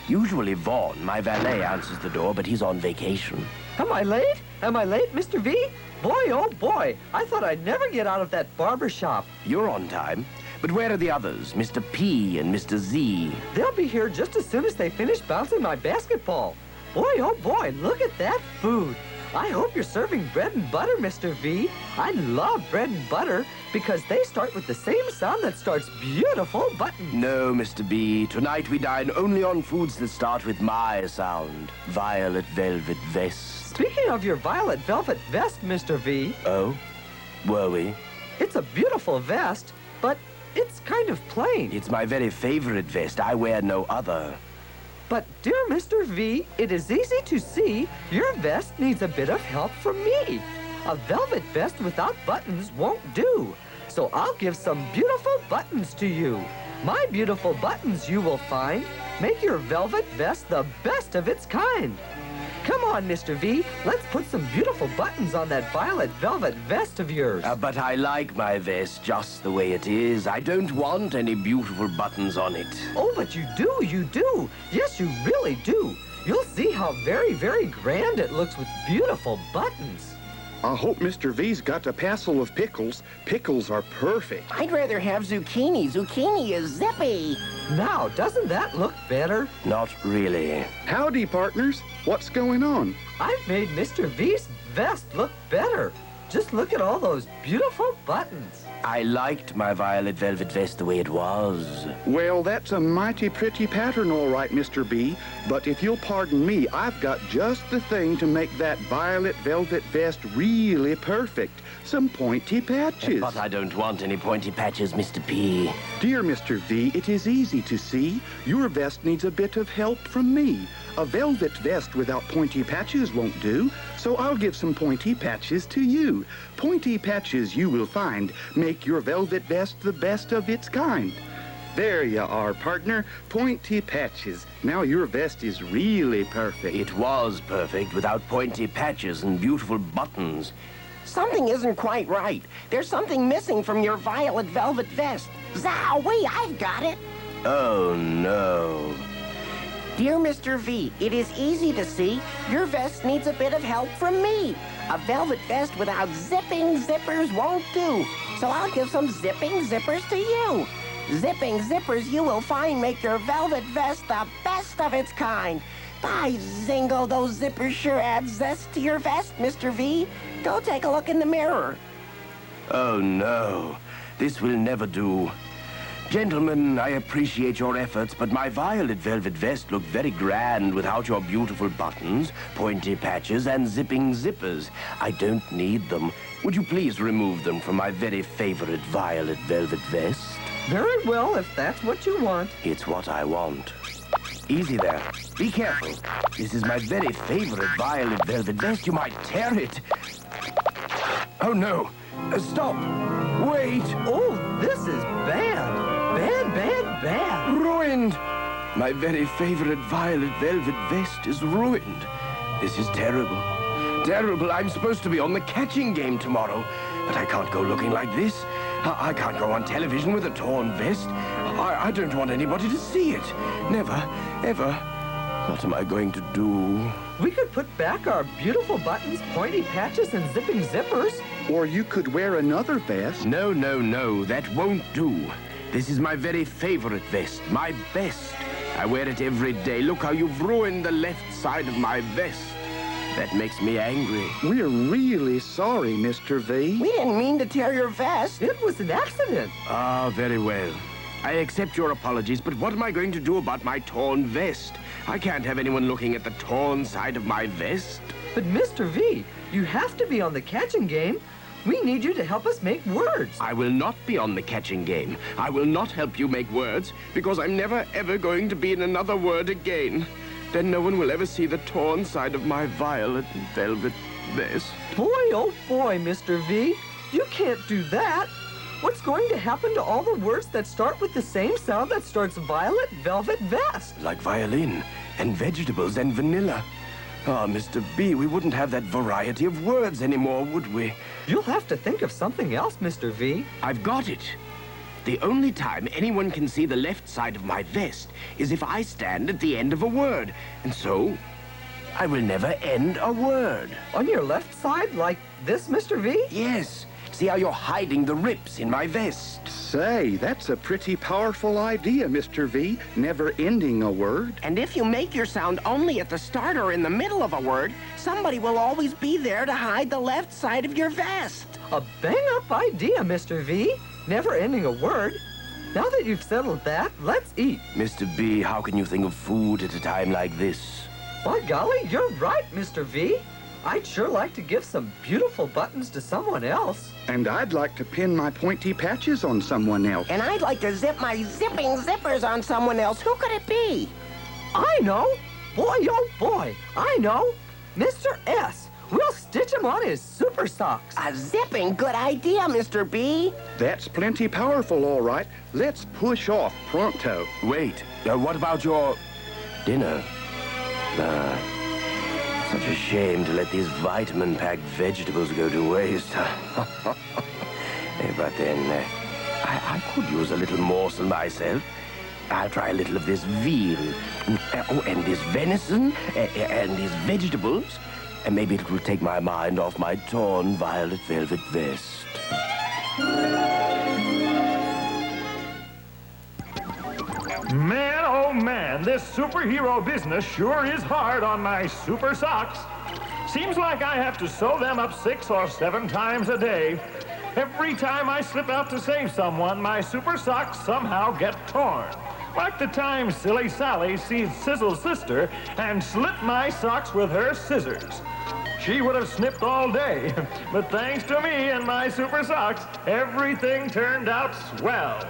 J: Usually Vaughn, my valet, answers the door, but he's on vacation.
K: Am I late? Am I late, Mr. V? Boy, oh boy, I thought I'd never get out of that barber shop.
J: You're on time. But where are the others, Mr. P and Mr. Z?
K: They'll be here just as soon as they finish bouncing my basketball. Boy, oh boy, look at that food. I hope you're serving bread and butter, Mr. V. I love bread and butter because they start with the same sound that starts beautiful buttons.
J: No, Mr. B. Tonight we dine only on foods that start with my sound, Violet Velvet Vest.
K: Speaking of your Violet Velvet Vest, Mr. V.
J: Oh? Were we?
K: It's a beautiful vest, but it's kind of plain.
J: It's my very favorite vest. I wear no other.
K: But, dear Mr. V, it is easy to see your vest needs a bit of help from me. A velvet vest without buttons won't do. So I'll give some beautiful buttons to you. My beautiful buttons, you will find, make your velvet vest the best of its kind. Come on, Mr. V, let's put some beautiful buttons on that violet velvet vest of yours.
J: But I like my vest just the way it is. I don't want any beautiful buttons on it.
K: Oh, but you do, you do. Yes, you really do. You'll see how very, very grand it looks with beautiful buttons.
G: I hope Mr. V's got a passel of pickles. Pickles are perfect.
E: I'd rather have zucchini. Zucchini is zippy.
K: Now, doesn't that look better?
J: Not really.
G: Howdy, partners. What's going on?
K: I've made Mr. V's vest look better. Just look at all those beautiful buttons.
J: I liked my violet velvet vest the way it was.
G: Well, that's a mighty pretty pattern, all right, Mr. B. But if you'll pardon me, I've got just the thing to make that violet velvet vest really perfect. Some pointy patches.
J: But I don't want any pointy patches, Mr. P.
G: Dear Mr. V, it is easy to see. Your vest needs a bit of help from me. A velvet vest without pointy patches won't do, so I'll give some pointy patches to you. Pointy patches, you will find, make your velvet vest the best of its kind. There you are, partner. Pointy patches. Now your vest is really perfect.
J: It was perfect without pointy patches and beautiful buttons.
E: Something isn't quite right. There's something missing from your violet velvet vest. Zowie, I've got it.
J: Oh, no.
E: Dear Mr. V, it is easy to see your vest needs a bit of help from me. A velvet vest without zipping zippers won't do, so I'll give some zipping zippers to you. Zipping zippers you will find make your velvet vest the best of its kind. By zingo, those zippers sure add zest to your vest, Mr. V. Go take a look in the mirror.
J: Oh, no. This will never do. Gentlemen, I appreciate your efforts, but my violet velvet vest looked very grand without your beautiful buttons, pointy patches, and zipping zippers. I don't need them. Would you please remove them from my very favorite violet velvet vest?
K: Very well, if that's what you want.
J: It's what I want. Easy there. Be careful. This is my very favorite violet velvet vest. You might tear it. Oh, no. Stop. Wait.
K: Oh, this is bad. Bad, bad, bad.
J: Ruined. My very favorite violet velvet vest is ruined. This is terrible. Terrible. I'm supposed to be on the catching game tomorrow, but I can't go looking like this. I can't go on television with a torn vest. I don't want anybody to see it. Never, ever. What am I going to do?
K: We could put back our beautiful buttons, pointy patches, and zipping zippers.
T: Or you could wear another vest.
J: No, no, no. That won't do. This is my very favorite vest. My best. I wear it every day. Look how you've ruined the left side of my vest. That makes me angry.
T: We're really sorry, Mr. V.
E: We didn't mean to tear your vest.
K: It was an accident.
J: Ah, very well. I accept your apologies, but what am I going to do about my torn vest? I can't have anyone looking at the torn side of my vest.
K: But Mr. V, you have to be on the catching game. We need you to help us make words.
J: I will not be on the catching game. I will not help you make words, because I'm never, ever going to be in another word again. Then no one will ever see the torn side of my violet velvet vest.
K: Boy, oh boy, Mr. V, you can't do that. What's going to happen to all the words that start with the same sound that starts violet velvet vest?
J: Like violin, and vegetables, and vanilla. Ah, Mr. B, we wouldn't have that variety of words anymore, would we?
K: You'll have to think of something else, Mr. V.
J: I've got it. The only time anyone can see the left side of my vest is if I stand at the end of a word. And so, I will never end a word.
K: On your left side, like this, Mr. V?
J: Yes. See how you're hiding the rips in my vest?
T: Say, that's a pretty powerful idea, Mr. V. Never ending a word.
E: And if you make your sound only at the start or in the middle of a word, somebody will always be there to hide the left side of your vest.
K: A bang-up idea, Mr. V. Never ending a word. Now that you've settled that, let's eat.
J: Mr. B, how can you think of food at a time like this?
K: By golly, you're right, Mr. V. I'd sure like to give some beautiful buttons to someone else.
T: And I'd like to pin my pointy patches on someone else.
E: And I'd like to zip my zipping zippers on someone else. Who could it be?
K: I know. Boy, oh boy, I know. Mr. S. We'll stitch him on his super socks.
E: A zipping good idea, Mr. B.
T: That's plenty powerful, all right. Let's push off pronto.
J: Wait, what about your dinner? Such a shame to let these vitamin-packed vegetables go to waste. But then, I could use a little morsel myself. I'll try a little of this veal, and this venison, and these vegetables. And maybe it will take my mind off my torn violet velvet vest.
B: Man, oh man, this superhero business sure is hard on my super socks. Seems like I have to sew them up 6 or 7 times a day. Every time I slip out to save someone, my super socks somehow get torn. Like the time Silly Sally sees Sizzle's sister and slit my socks with her scissors. She would have snipped all day, but thanks to me and my super socks, everything turned out swell.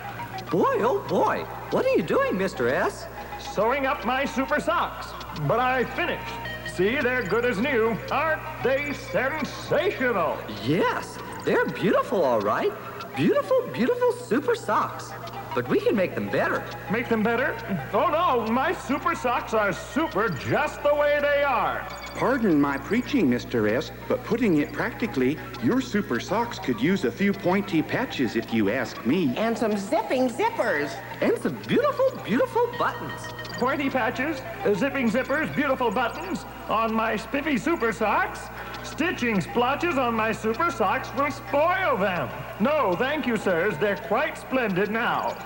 K: Boy, oh boy, what are you doing, Mr. S?
B: Sewing up my super socks, but I finished. See, they're good as new. Aren't they sensational?
K: Yes, they're beautiful, all right. Beautiful, beautiful super socks. But we can make them better.
B: Make them better? Oh no, my super socks are super just the way they are.
T: Pardon my preaching, Mr. S., but putting it practically, your super socks could use a few pointy patches if you ask me.
E: And some zipping zippers.
K: And some beautiful, beautiful buttons.
B: Pointy patches, zipping zippers, beautiful buttons on my spiffy super socks. Stitching splotches on my super socks will spoil them. No, thank you, sirs. They're quite splendid now.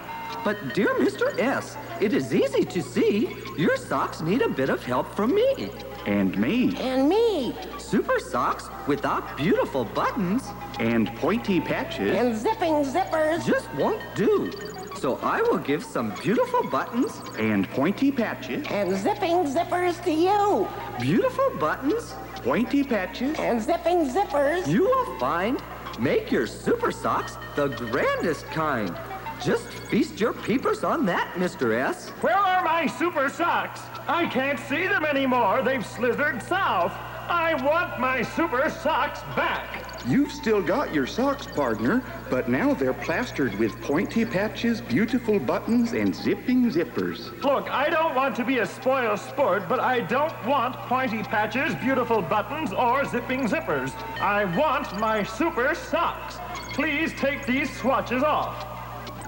K: But, dear Mr. S., it is easy to see your socks need a bit of help from me.
T: And me.
E: And me.
K: Super socks without beautiful buttons.
T: And pointy patches.
E: And zipping zippers.
K: Just won't do. So I will give some beautiful buttons.
T: And pointy patches.
E: And zipping zippers to you.
K: Beautiful buttons.
T: Pointy patches.
E: And zipping zippers.
K: You will find. Make your super socks the grandest kind. Just feast your peepers on that, Mr. S.
B: Where are my super socks? I can't see them anymore. They've slithered south. I want my super socks back.
T: You've still got your socks, partner, but now they're plastered with pointy patches, beautiful buttons, and zipping zippers.
B: Look, I don't want to be a spoiled sport, but I don't want pointy patches, beautiful buttons, or zipping zippers. I want my super socks. Please take these swatches off.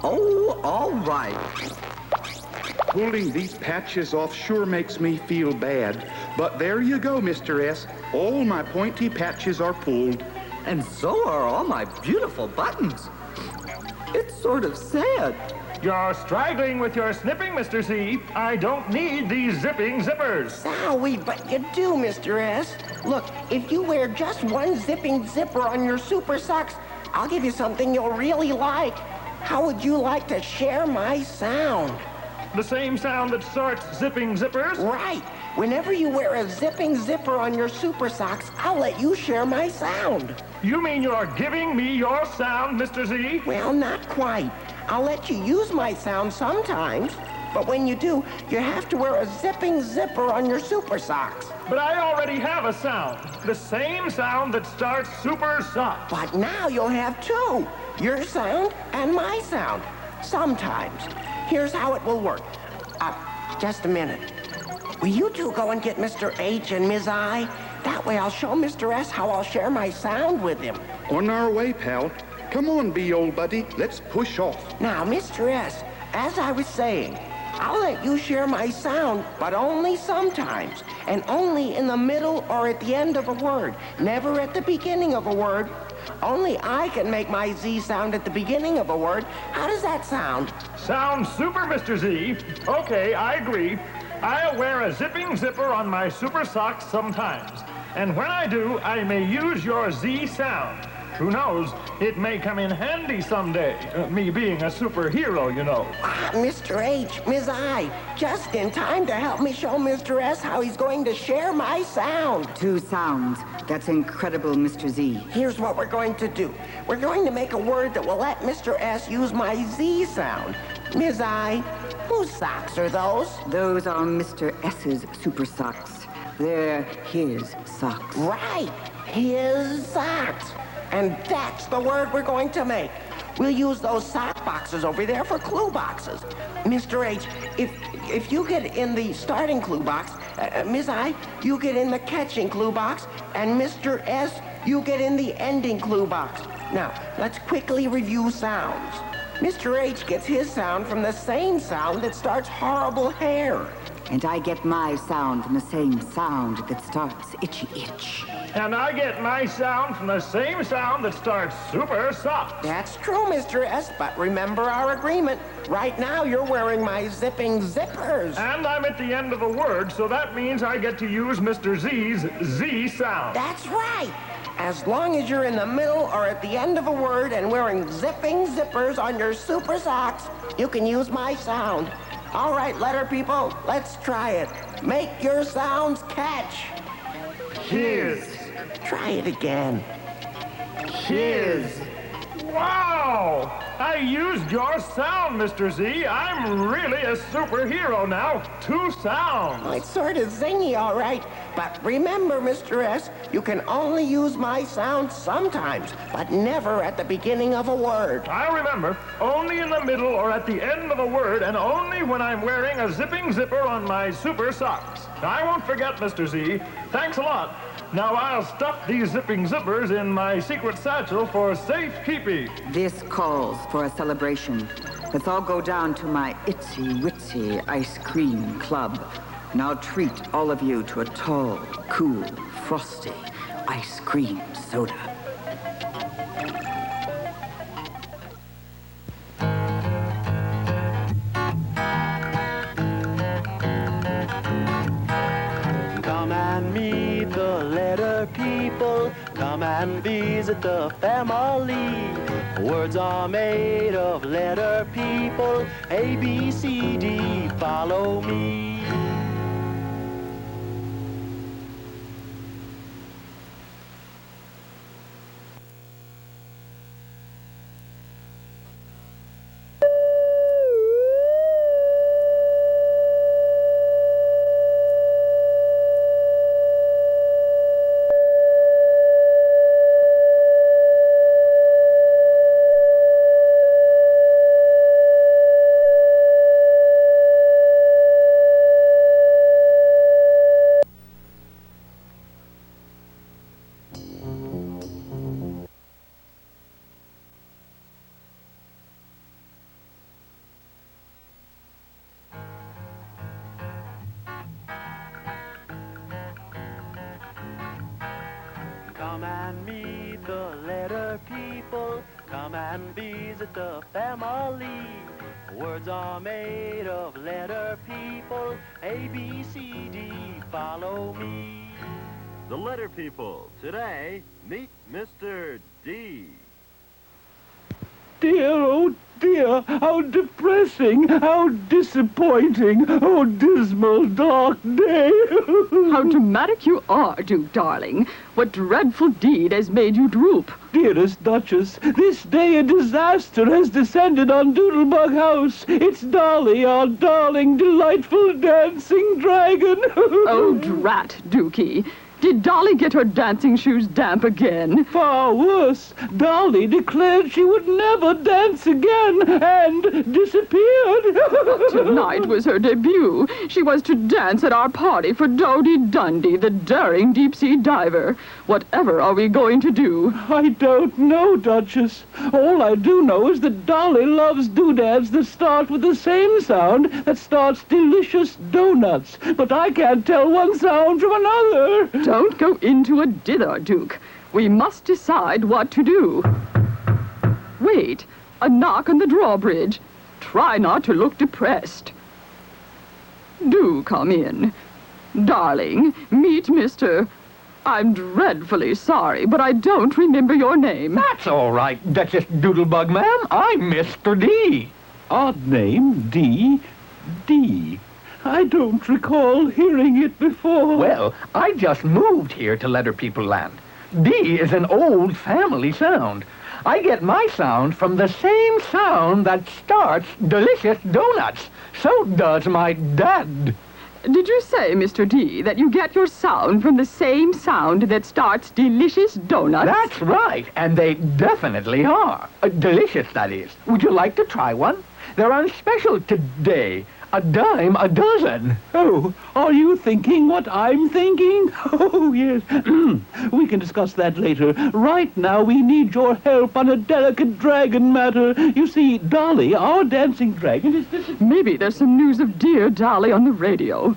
K: Oh, all right.
T: Pulling these patches off sure makes me feel bad. But there you go, Mr. S. All my pointy patches are pulled.
K: And so are all my beautiful buttons. It's sort of sad.
B: You're straggling with your snipping, Mr. Z. I don't need these zipping zippers.
E: Owie, but you do, Mr. S. Look, if you wear just one zipping zipper on your super socks, I'll give you something you'll really like. How would you like to share my sound?
B: The same sound that starts zipping zippers?
E: Right. Whenever you wear a zipping zipper on your super socks, I'll let you share my sound.
B: You mean you're giving me your sound, Mr. Z?
E: Well, not quite. I'll let you use my sound sometimes, but when you do, you have to wear a zipping zipper on your super socks.
B: But I already have a sound. The same sound that starts super socks.
E: But now you'll have two. Your sound and my sound. Sometimes. Here's how it will work. Just a minute. Will you two go and get Mr. H and Ms. I? That way I'll show Mr. S how I'll share my sound with him.
T: On our way, pal. Come on, B, old buddy. Let's push off.
E: Now, Mr. S, as I was saying, I'll let you share my sound, but only sometimes, and only in the middle or at the end of a word, never at the beginning of a word. Only I can make my Z sound at the beginning of a word. How does that sound?
B: Sounds super, Mr. Z. Okay, I agree. I'll wear a zipping zipper on my super socks sometimes. And when I do, I may use your Z sound. Who knows, it may come in handy someday. Me being a superhero, you know.
E: Mr. H, Ms. I, just in time to help me show Mr. S how he's going to share my sound.
P: Two sounds. That's incredible, Mr. Z.
E: Here's what we're going to do. We're going to make a word that will let Mr. S use my Z sound. Ms. I, whose socks are those?
P: Those are Mr. S's super socks. They're his socks.
E: Right, his socks. And that's the word we're going to make. We'll use those sock boxes over there for clue boxes. Mr. H, if you get in the starting clue box, Ms. I, you get in the catching clue box, and Mr. S, you get in the ending clue box. Now, let's quickly review sounds. Mr. H gets his sound from the same sound that starts horrible hair.
P: And I get my sound from the same sound that starts itchy itch.
B: And I get my sound from the same sound that starts super socks.
E: That's true, Mr. S, but remember our agreement. Right now, you're wearing my zipping zippers.
B: And I'm at the end of a word, so that means I get to use Mr. Z's Z sound.
E: That's right. As long as you're in the middle or at the end of a word and wearing zipping zippers on your super socks, you can use my sound. All right, letter people, let's try it. Make your sounds catch.
B: His.
E: Try it again.
B: His. Wow! I used your sound, Mr. Z. I'm really a superhero now. Two sounds.
E: Well, it's sort of zingy, all right. But remember, Mr. S, you can only use my sound sometimes, but never at the beginning of a word.
B: I'll remember. Only in the middle or at the end of a word, and only when I'm wearing a zipping zipper on my super socks. I won't forget, Mr. Z. Thanks a lot. Now I'll stuff these zipping zippers in my secret satchel for safekeeping.
P: This calls for a celebration. Let's all go down to my Itsy Witsy Ice Cream Club. And I'll treat all of you to a tall, cool, frosty ice cream soda.
A: Come and meet the letter people. Come and visit the family. Words are made of letter people. A, B, C, D, follow me. Come and meet the letter people. Come and visit the family. Words are made of letter people. A, B, C, D, follow me.
N: The letter people. Today, meet Mr. D.
B: Dear, oh dear, how depressing, how disappointing, oh dismal, dark day.
U: How dramatic you are, Duke, darling. What dreadful deed has made you droop?
B: Dearest Duchess, this day a disaster has descended on Doodlebug House. It's Dolly, our darling, delightful dancing dragon.
U: Oh, drat, Dookie. Did Dolly get her dancing shoes damp again?
B: Far worse. Dolly declared she would never dance again and disappeared.
U: Tonight was her debut. She was to dance at our party for Dodie Dundee, the daring deep-sea diver. Whatever are we going to do?
B: I don't know, Duchess. All I do know is that Dolly loves doodads that start with the same sound that starts delicious donuts. But I can't tell one sound from another.
U: Don't go into a dither, Duke. We must decide what to do. Wait, a knock on the drawbridge. Try not to look depressed. Do come in. Darling, meet Mr. I'm dreadfully sorry, but I don't remember your name.
B: That's all right, Duchess Doodlebug, ma'am. I'm Mr. D. Odd name, D. I don't recall hearing it before.
V: Well, I just moved here to Letter People Land. D is an old family sound. I get my sound from the same sound that starts delicious donuts. So does my dad.
U: Did you say, Mr. D, that you get your sound from the same sound that starts delicious donuts?
V: That's right, and they definitely are. Delicious, that is. Would you like to try one? They're on special today. A dime a dozen.
B: Oh, are you thinking what I'm thinking? Oh, yes. We can discuss that later. Right now, we need your help on a delicate dragon matter. You see, Dolly, our dancing dragon, is this...
U: Maybe there's some news of dear Dolly on the radio.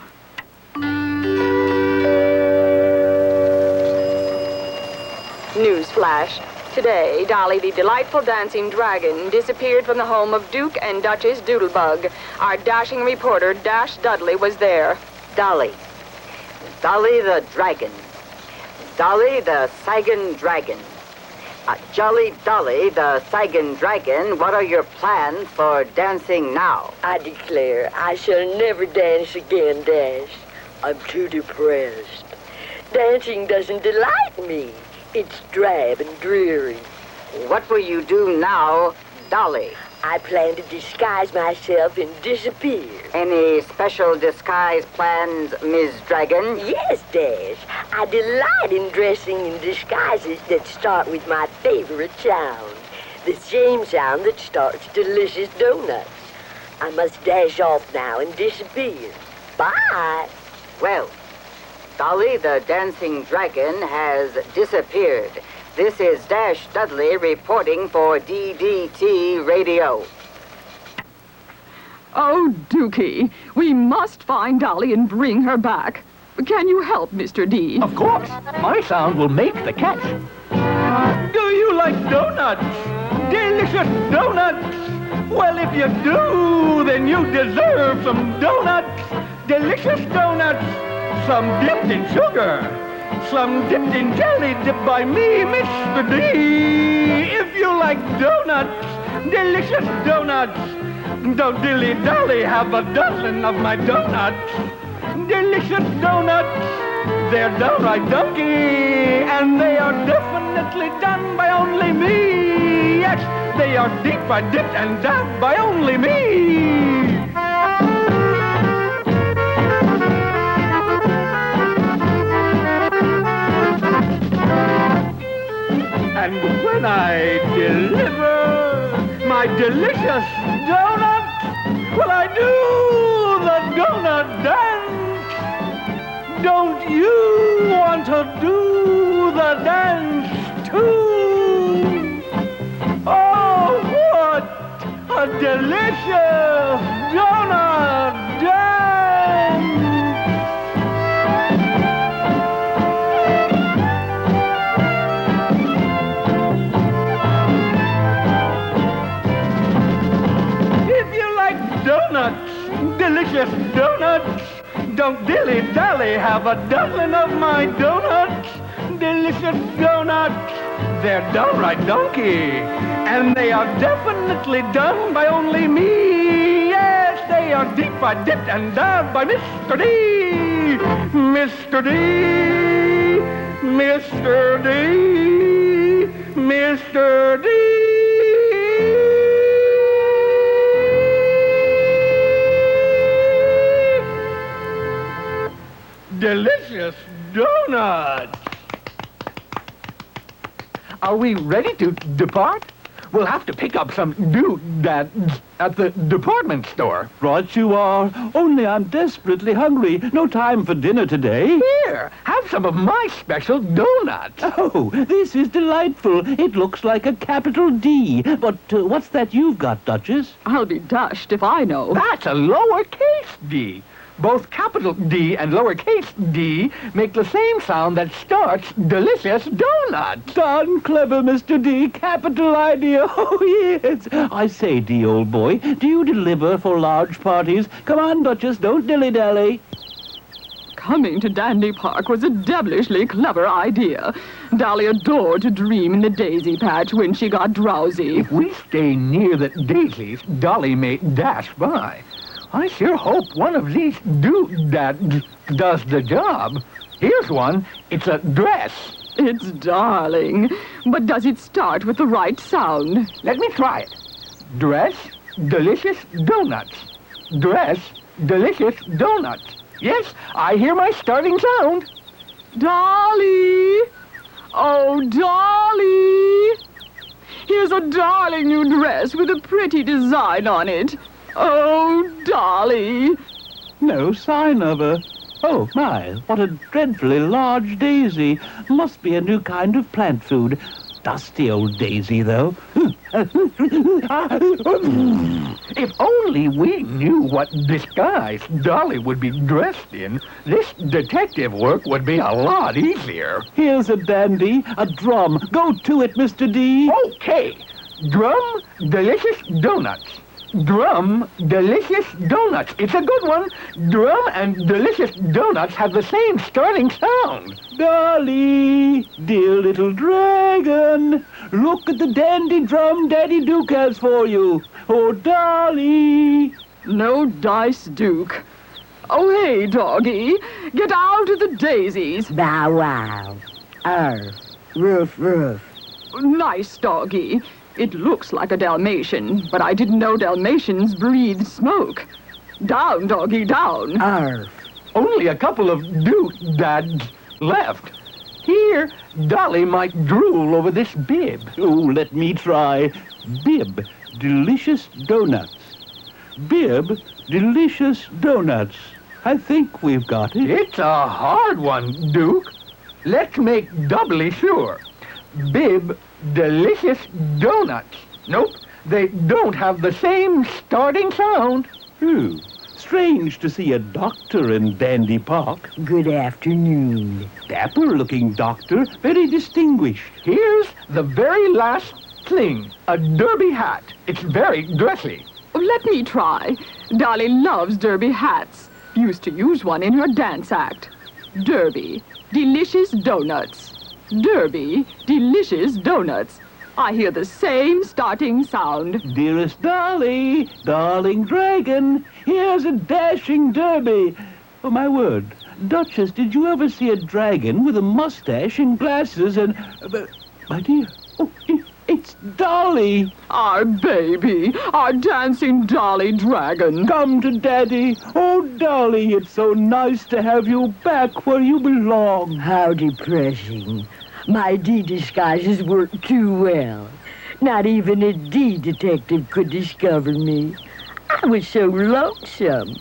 U: Newsflash. Today, Dolly, the delightful dancing dragon, disappeared from the home of Duke and Duchess Doodlebug. Our dashing reporter, Dash Dudley, was there.
W: Dolly. Dolly the dragon. Dolly the Saigon dragon. Jolly Dolly the Saigon dragon, what are your plans for dancing now?
X: I declare I shall never dance again, Dash. I'm too depressed. Dancing doesn't delight me. It's drab and dreary.
W: What will you do now, Dolly?
X: I plan to disguise myself and disappear.
W: Any special disguise plans, Ms. Dragon?
X: Yes, Dash. I delight in dressing in disguises that start with my favorite sound. The same sound that starts delicious donuts. I must dash off now and disappear. Bye.
W: Well, Dolly the dancing dragon has disappeared. This is Dash Dudley reporting for DDT Radio.
U: Oh, Dookie, we must find Dolly and bring her back. Can you help, Mr. D?
V: Of course. My sound will make the catch. Do you like donuts? Delicious donuts? Well, if you do, then you deserve some donuts. Delicious donuts. Some dipped in sugar, some dipped in jelly, dipped by me, Mr. D. If you like donuts, delicious donuts, don't dilly-dally, have a dozen of my donuts. Delicious donuts, they're downright dunky, and they are definitely done by only me. Yes, they are deep-fried, dipped, and dabbed by only me. And when I deliver my delicious donut, well, I do the donut dance. Don't you want to do the dance too? Oh, what a delicious donut dance! delicious donuts. Don't dilly-dally, have a dozen of my donuts. Delicious donuts. They're downright donkey. And they are definitely done by only me. Yes, they are deep-fried, dipped, and done by Mr. D. Mr. D. Mr. D. Mr. D. Delicious donuts. Are we ready to depart? We'll have to pick up some doodads at the department store. Right you are. Only I'm desperately hungry. No time for dinner today. Here, have some of my special donuts. Oh, this is delightful. It looks like a capital D. But what's that you've got, Duchess?
U: I'll be dashed if I know.
V: That's a lowercase d. Both capital D and lowercase d make the same sound that starts delicious donuts. Darn clever, Mr. D. Capital idea. Oh, yes. I say, D, old boy, do you deliver for large parties? Come on, Duchess, don't dilly-dally.
U: Coming to Dandy Park was a devilishly clever idea. Dolly adored to dream in the daisy patch when she got drowsy.
V: If we stay near the daisies, Dolly may dash by. I sure hope one of these doodads does the job. Here's one. It's a dress.
U: It's darling. But does it start with the right sound?
V: Let me try it. Dress, delicious donuts. Dress, delicious donuts. Yes, I hear my starting sound.
U: Dolly! Oh, Dolly! Here's a darling new dress with a pretty design on it. Oh, Dolly!
V: No sign of her. Oh, my, what a dreadfully large daisy. Must be a new kind of plant food. Dusty old daisy, though. If only we knew what disguise Dolly would be dressed in, this detective work would be a lot easier. Here's a dandy, a drum. Go to it, Mr. D. Okay. Drum, delicious donuts. Drum, delicious donuts. It's a good one. Drum and delicious donuts have the same starting sound. Dolly, dear little dragon, look at the dandy drum Daddy Duke has for you. Oh, Dolly.
U: No dice, Duke. Oh, hey, doggy. Get out of the daisies.
X: Bow wow. Arf. Roof, roof.
U: Nice, doggy. It looks like a Dalmatian, but I didn't know Dalmatians breathe smoke. Down, doggy, down.
X: Arf.
V: Only a couple of doodads left. Here, Dolly might drool over this bib. Oh, let me try. Bib, delicious donuts. Bib, delicious donuts. I think we've got it. It's a hard one, Duke. Let's make doubly sure. Bib, delicious donuts. Nope, they don't have the same starting sound. Strange to see a doctor in Dandy Park.
X: Good afternoon.
V: Dapper-looking doctor, very distinguished. Here's the very last thing, a derby hat. It's very dressy.
U: Let me try. Dolly loves derby hats. Used to use one in her dance act. Derby, delicious donuts. Derby, delicious donuts. I hear the same starting sound.
V: Dearest Dolly, darling dragon, here's a dashing derby. Oh, my word. Duchess, did you ever see a dragon with a mustache and glasses and... my dear, oh, it's Dolly.
U: Our baby, our dancing Dolly dragon.
V: Come to Daddy. Oh, Dolly, it's so nice to have you back where you belong.
X: How depressing. My D disguises worked too well. Not even a D detective could discover me. I was so lonesome.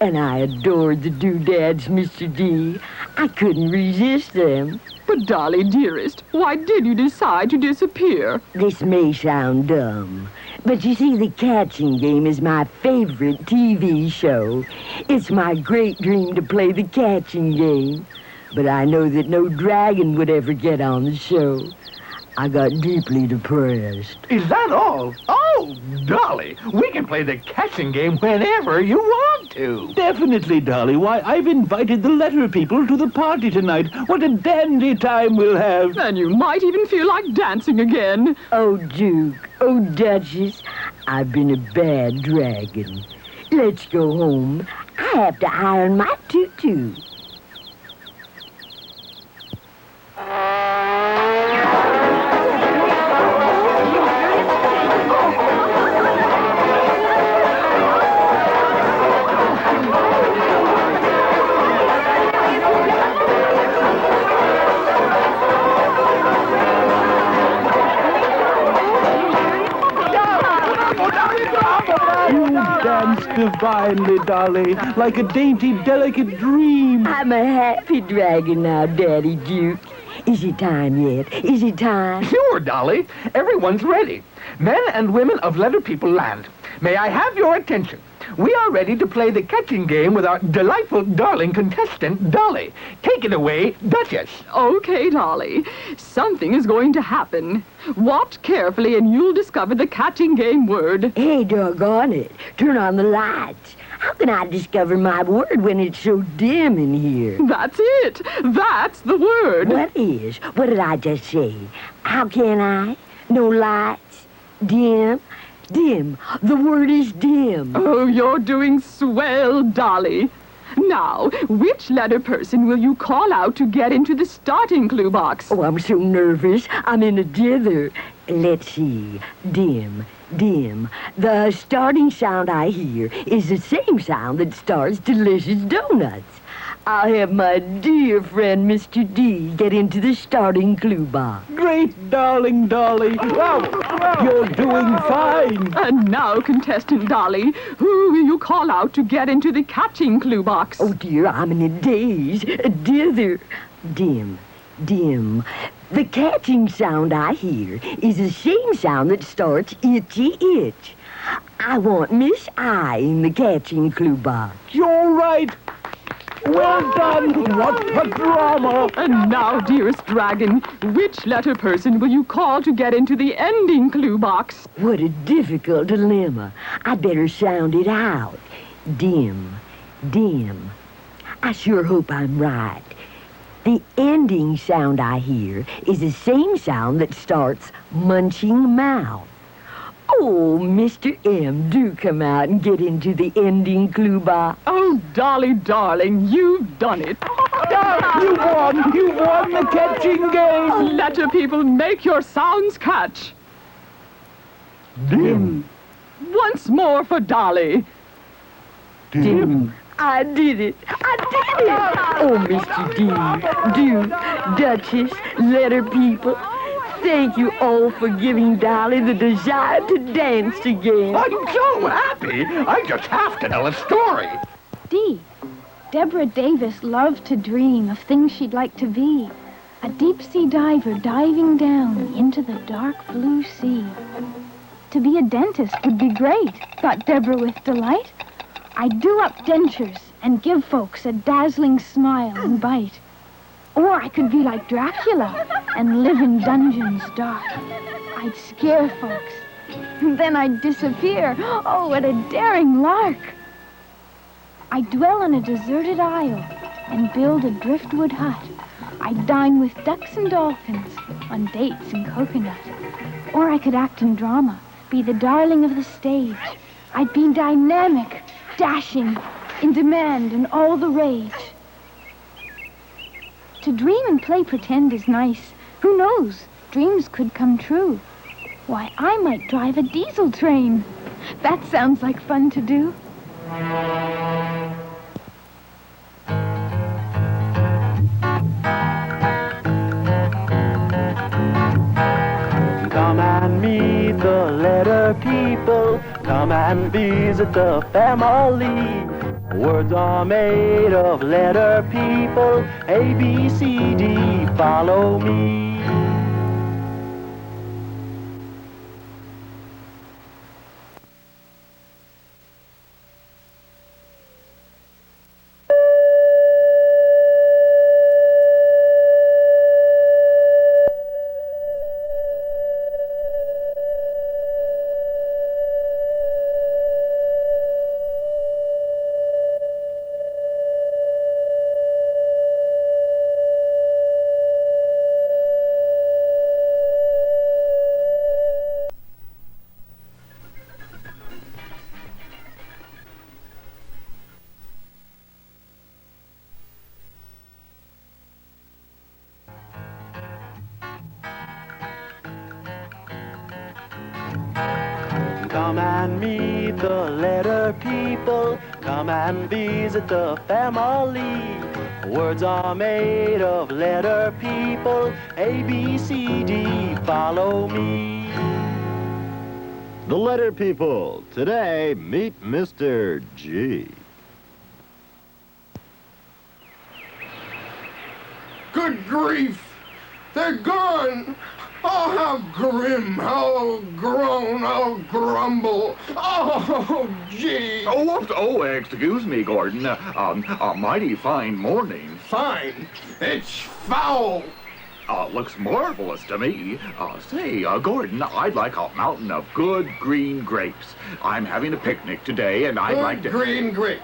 X: And I adored the doodads, Mr. D. I couldn't resist them.
U: But, Dolly, dearest, why did you decide to disappear?
X: This may sound dumb, but you see, the catching game is my favorite TV show. It's my great dream to play the catching game. But I know that no dragon would ever get on the show. I got deeply depressed.
V: Is that all? Oh! Oh, Dolly, we can play the catching game whenever you want to.
C: Definitely, Dolly. Why, I've invited the letter people to the party tonight. What a dandy time we'll have.
U: And you might even feel like dancing again.
X: Oh, Duke. Oh, Duchess. I've been a bad dragon. Let's go home. I have to iron my tutu.
C: You dance divinely, Dolly, like a dainty, delicate dream.
X: I'm a happy dragon now, Daddy Duke. Is it time yet? Is it time?
V: Sure, Dolly. Everyone's ready. Men and women of Letter People Land, may I have your attention? We are ready to play the catching game with our delightful, darling contestant, Dolly. Take it away, Duchess.
U: Okay, Dolly. Something is going to happen. Watch carefully and you'll discover the catching game word.
X: Hey, doggone it. Turn on the lights. How can I discover my word when it's so dim in here?
U: That's it. That's the word.
X: What is? What did I just say? How can I? No lights? Dim? Dim. The word is dim.
U: Oh, you're doing swell, Dolly. Now, which letter person will you call out to get into the starting clue box?
X: Oh, I'm so nervous. I'm in a dither. Let's see. Dim. Dim. The starting sound I hear is the same sound that starts delicious donuts. I'll have my dear friend Mr. D get into the starting clue box.
C: Great darling Dolly. Wow, you're doing fine.
U: And now, contestant Dolly, who will you call out to get into the catching clue box?
X: Oh, dear, I'm in a daze. A dither. Dim. Dim. The catching sound I hear is the same sound that starts itchy itch. I want Miss I in the catching clue box.
C: You're right. Well done! What a drama!
U: And now, dearest dragon, which letter person will you call to get into the ending clue box?
X: What a difficult dilemma. I'd better sound it out. Dim. Dim. I sure hope I'm right. The ending sound I hear is the same sound that starts munching mouth. Oh, Mr. M, do come out and get into the ending clue box.
U: Oh, Dolly, darling, you've done it.
C: You won! You won the catching game!
U: Letter people, make your sounds catch.
C: Dim.
U: Once more for Dolly.
X: Dim. I did it. I did it. Oh, Mr. D, Duke, Duchess, letter people. Thank you all for giving Dolly the desire to dance again.
V: I'm so happy. I just have to tell a story.
D: Dee, Deborah Davis loved to dream of things she'd like to be. A deep-sea diver diving down into the dark blue sea. To be a dentist would be great, thought Deborah with delight. I'd do up dentures and give folks a dazzling smile and bite. Or I could be like Dracula and live in dungeons dark. I'd scare folks, and then I'd disappear. Oh, what a daring lark! I'd dwell on a deserted isle and build a driftwood hut. I'd dine with ducks and dolphins on dates and coconut. Or I could act in drama, be the darling of the stage. I'd be dynamic, dashing, in demand and all the rage. To dream and play pretend is nice. Who knows? Dreams could come true. Why, I might drive a diesel train. That sounds like fun to do.
A: Come and meet the letter people. Come and visit the family. Words are made of letter people. A, B, C, D, follow me. Come and meet the letter people. Come and visit the family. Words are made of letter people. A, B, C, D, follow me.
N: The letter people. Today, meet Mr. G.
Q: Good grief! They're gone! Oh, how grim, how groan, how grumble. Oh, gee.
B: Oh, excuse me, Gordon. A mighty fine morning.
Q: Fine. It's foul.
B: Looks marvelous to me. Say, Gordon, I'd like a mountain of good green grapes. I'm having a picnic today, and I'd like to...
Q: Good green grapes.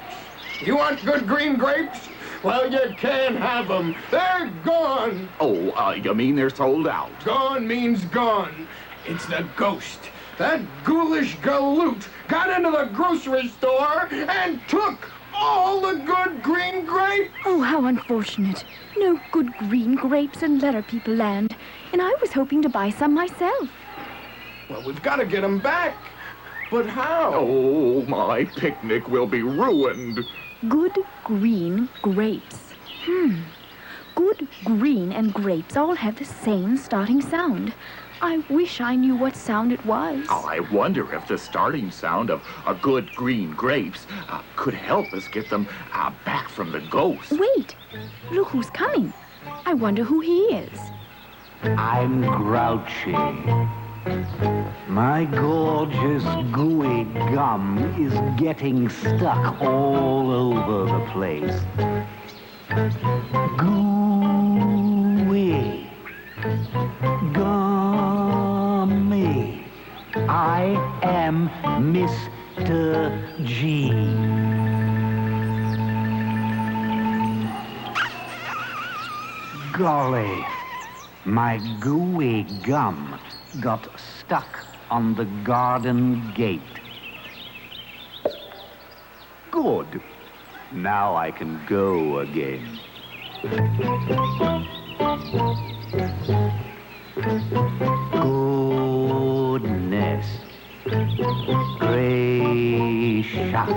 Q: You want good green grapes? Well, you can't have them. They're gone.
B: Oh, you mean they're sold out?
Q: Gone means gone. It's the ghost. That ghoulish galoot got into the grocery store and took all the good green grapes.
D: Oh, how unfortunate. No good green grapes in Letter People Land. And I was hoping to buy some myself.
Q: Well, we've got to get them back. But how?
B: Oh, my picnic will be ruined.
D: Good green grapes. Good green and grapes all have the same starting sound. I wish I knew what sound it was.
B: I wonder if the starting sound of a good green grapes could help us get them back from the ghost.
D: Wait, look who's coming. I wonder who he is.
C: I'm grouchy. My gorgeous gooey gum is getting stuck all over the place. Gooey. Gummy. I am Mr. G. Golly, my gooey gum got stuck on the garden gate. Good. Now I can go again. Goodness gracious.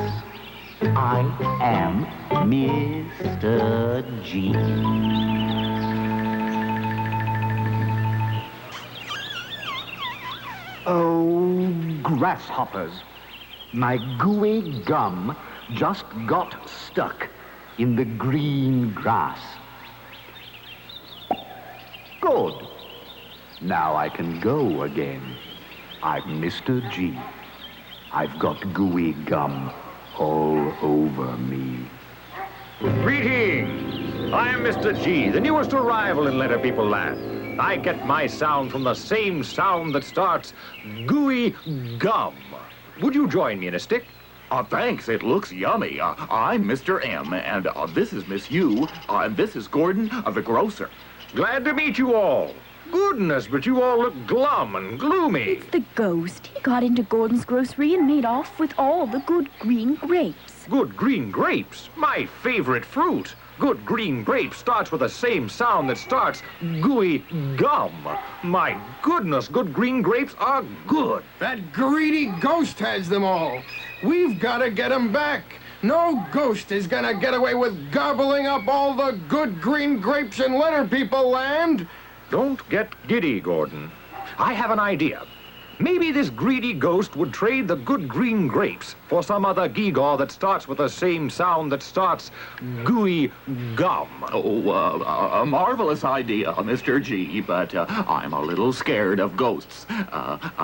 C: I am Mr. G. Oh, grasshoppers. My gooey gum just got stuck in the green grass. Good. Now I can go again. I'm Mr. G. I've got gooey gum all over me.
F: Greetings! I'm Mr. G, the newest arrival in Letter People Land. I get my sound from the same sound that starts gooey gum. Would you join me in a stick?
B: Thanks, it looks yummy. I'm Mr. M, and this is Miss U, and this is Gordon, the grocer.
F: Glad to meet you all. Goodness, but you all look glum and gloomy.
D: It's the ghost. He got into Gordon's grocery and made off with all the good green grapes.
F: Good green grapes? My favorite fruit. Good green grapes starts with the same sound that starts gooey gum. My goodness, good green grapes are good.
Q: That greedy ghost has them all. We've got to get them back. No ghost is gonna get away with gobbling up all the good green grapes in Letter People Land.
F: Don't get giddy, Gordon. I have an idea. Maybe this greedy ghost would trade the good green grapes for some other gewgaw that starts with the same sound that starts gooey gum.
B: Oh, a marvelous idea, Mr. G, but I'm a little scared of ghosts.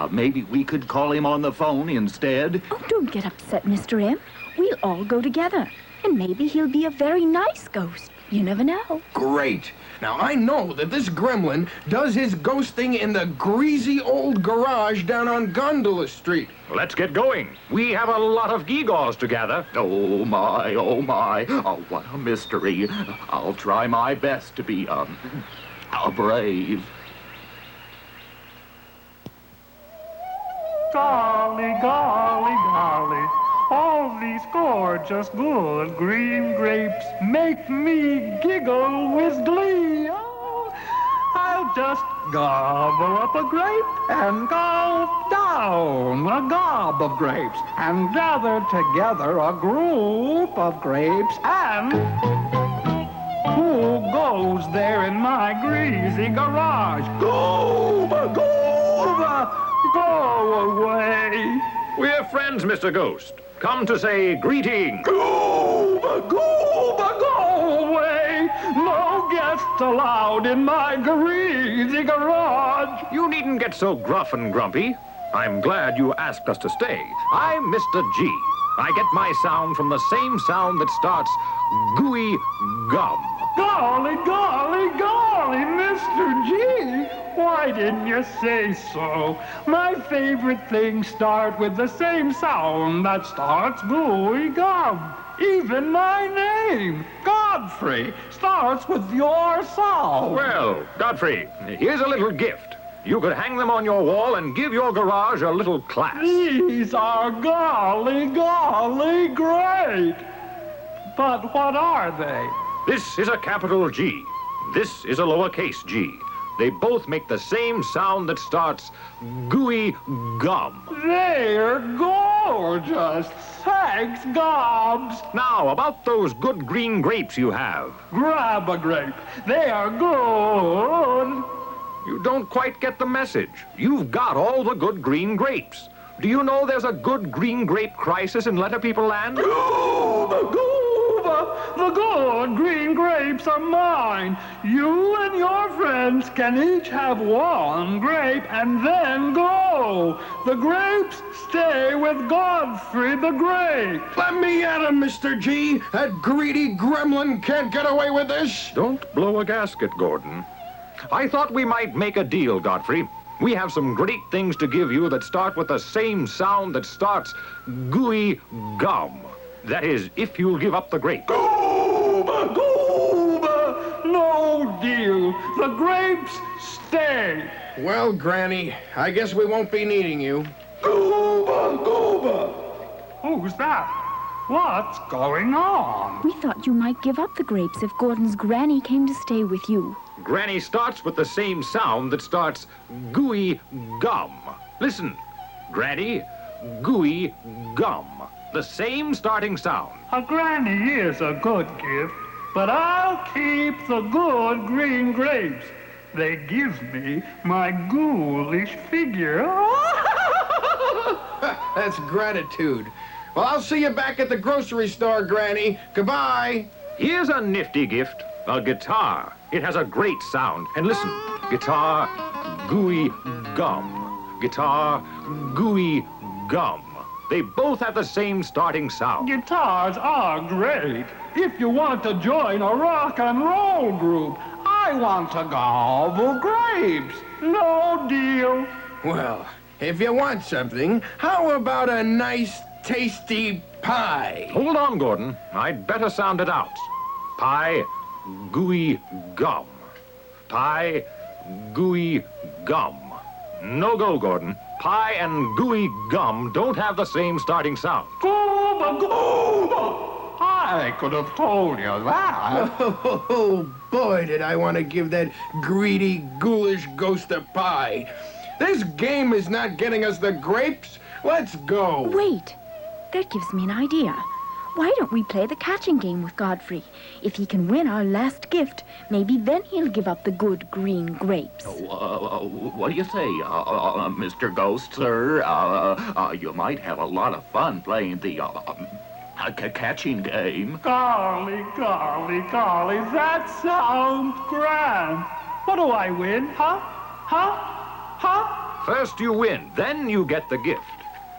B: Maybe we could call him on the phone instead?
D: Oh, don't get upset, Mr. M. We'll all go together, and maybe he'll be a very nice ghost. You never know.
Q: Great. Now, I know that this gremlin does his ghosting in the greasy old garage down on Gondola Street.
F: Let's get going. We have a lot of gewgaws to gather.
B: Oh, my, oh, my. Oh, what a mystery. I'll try my best to be, brave. Golly, golly, golly. All these gorgeous good green grapes make me giggle with glee. Oh, I'll just
V: Gobble up a grape and gulp down a gob of grapes and gather together a group of grapes and who goes there in my greasy garage? Gooba, gooba, go away.
F: We're friends, Mr. Ghost. Come to say greeting.
V: Gooba, gooba, go away. No guests allowed in my greasy garage.
F: You needn't get so gruff and grumpy. I'm glad you asked us to stay. I'm Mr. G. I get my sound from the same sound that starts gooey gum.
V: Golly, golly, golly, Mr. G. Why didn't you say so? My favorite things start with the same sound that starts gooey gum. Even my name, Godfrey, starts with your sound.
F: Well, Godfrey, here's a little gift. You could hang them on your wall and give your garage a little class.
V: These are golly, golly great. But what are they?
F: This is a capital G. This is a lowercase g. They both make the same sound that starts gooey gum.
V: They're gorgeous. Thanks, gobs.
F: Now, about those good green grapes you have.
V: Grab a grape. They are good.
F: You don't quite get the message. You've got all the good green grapes. Do you know there's a good green grape crisis in Letter People Land?
V: Gooba, gooba, the good green grapes are mine. You and your friends can each have one grape and then go. The grapes stay with Godfrey the Great.
Q: Let me at him, Mr. G. That greedy gremlin can't get away with this.
F: Don't blow a gasket, Gordon. I thought we might make a deal, Godfrey. We have some great things to give you that start with the same sound that starts gooey gum. That is, if you'll give up the grape.
V: Gooba, gooba, no deal. The grapes stay.
Q: Well, Granny, I guess we won't be needing you.
V: Gooba, gooba. Who's that? What's going on?
D: We thought you might give up the grapes if Gordon's granny came to stay with you.
F: Granny starts with the same sound that starts gooey gum. Listen, Granny, gooey gum. The same starting sound.
V: A granny is a good gift, but I'll keep the good green grapes. They give me my ghoulish figure.
Q: That's gratitude. Well, I'll see you back at the grocery store, Granny. Goodbye.
F: Here's a nifty gift, a guitar. It has a great sound. And listen, guitar, gooey gum. Guitar, gooey gum. They both have the same starting sound.
V: Guitars are great. If you want to join a rock and roll group, I want to gobble grapes. No deal.
Q: Well, if you want something, how about a nice, tasty pie?
F: Hold on, Gordon. I'd better sound it out. Pie, gooey gum. Pie, gooey gum. No go, Gordon. Pie and gooey gum don't have the same starting sound.
V: Gooba, gooba. I could have told you that.
Q: Oh, boy, did I want to give that greedy, ghoulish ghost a pie. This game is not getting us the grapes. Let's go.
D: Wait. That gives me an idea. Why don't we play the catching game with Godfrey? If he can win our last gift, maybe then he'll give up the good green grapes.
L: What do you say, Mr. Ghost, sir? You might have a lot of fun playing the catching game.
V: Golly, golly, golly, that sounds grand. What do I win, huh? Huh? Huh?
F: First you win, then you get the gift.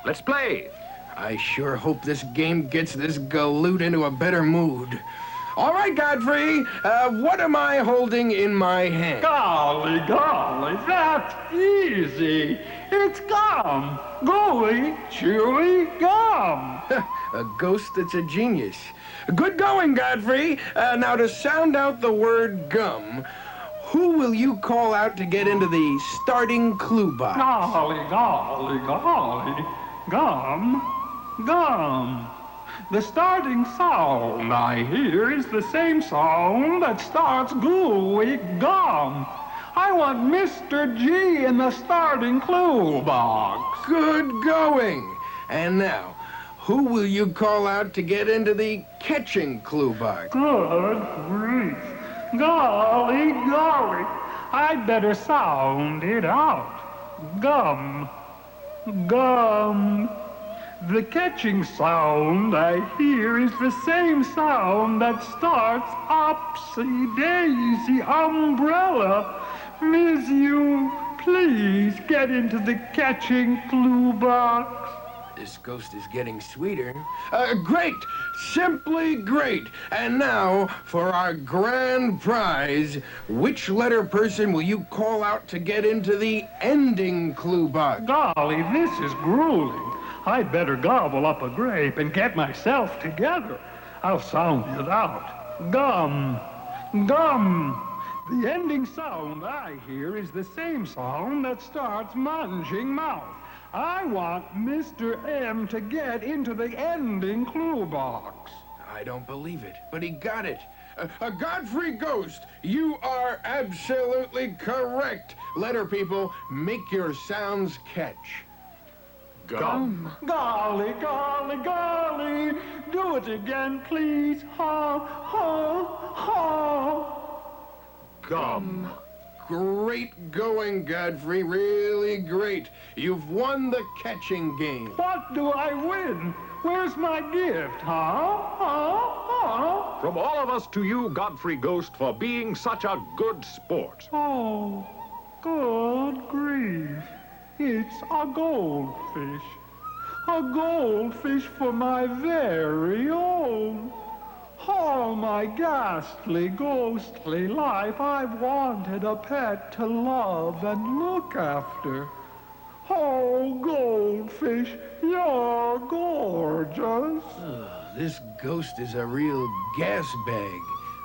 F: Let's play.
Q: I sure hope this game gets this galoot into a better mood. All right, Godfrey, what am I holding in my hand?
V: Golly, golly, that's easy. It's gum. Gooey, chewy gum.
Q: A ghost that's a genius. Good going, Godfrey. Now, to sound out the word gum, who will you call out to get into the starting clue box?
V: Golly, golly, golly. Gum, gum. The starting sound I hear is the same sound that starts gooey gum.
B: I want Mr. G in the starting clue box.
Q: Good going. And now, who will you call out to get into the catching clue box?
B: Good grief. Golly, golly. I'd better sound it out. Gum. Gum. The catching sound I hear is the same sound that starts Upsy Daisy Umbrella. Miss you, please get into the catching clue box.
Q: This ghost is getting sweeter. Great! Simply great! And now, for our grand prize, which letter person will you call out to get into the ending clue box?
B: Golly, this is grueling. I'd better gobble up a grape and get myself together. I'll sound it out. Gum. Gum. The ending sound I hear is the same sound that starts munching mouth. I want Mr. M to get into the ending clue box.
Q: I don't believe it, but he got it. Godfrey Ghost, you are absolutely correct. Letter people, make your sounds catch.
B: Gum. Golly, golly, golly. Do it again, please. Ha, ha, ha.
Q: Gum. Great going, Godfrey. Really great. You've won the catching game.
B: What do I win? Where's my gift, huh? Huh?
F: From all of us to you, Godfrey Ghost, for being such a good sport.
B: Oh, good grief. It's a goldfish. A goldfish for my very own. All my ghastly, ghostly life, I've wanted a pet to love and look after. Oh, goldfish, you're gorgeous.
Q: This ghost is a real gas bag,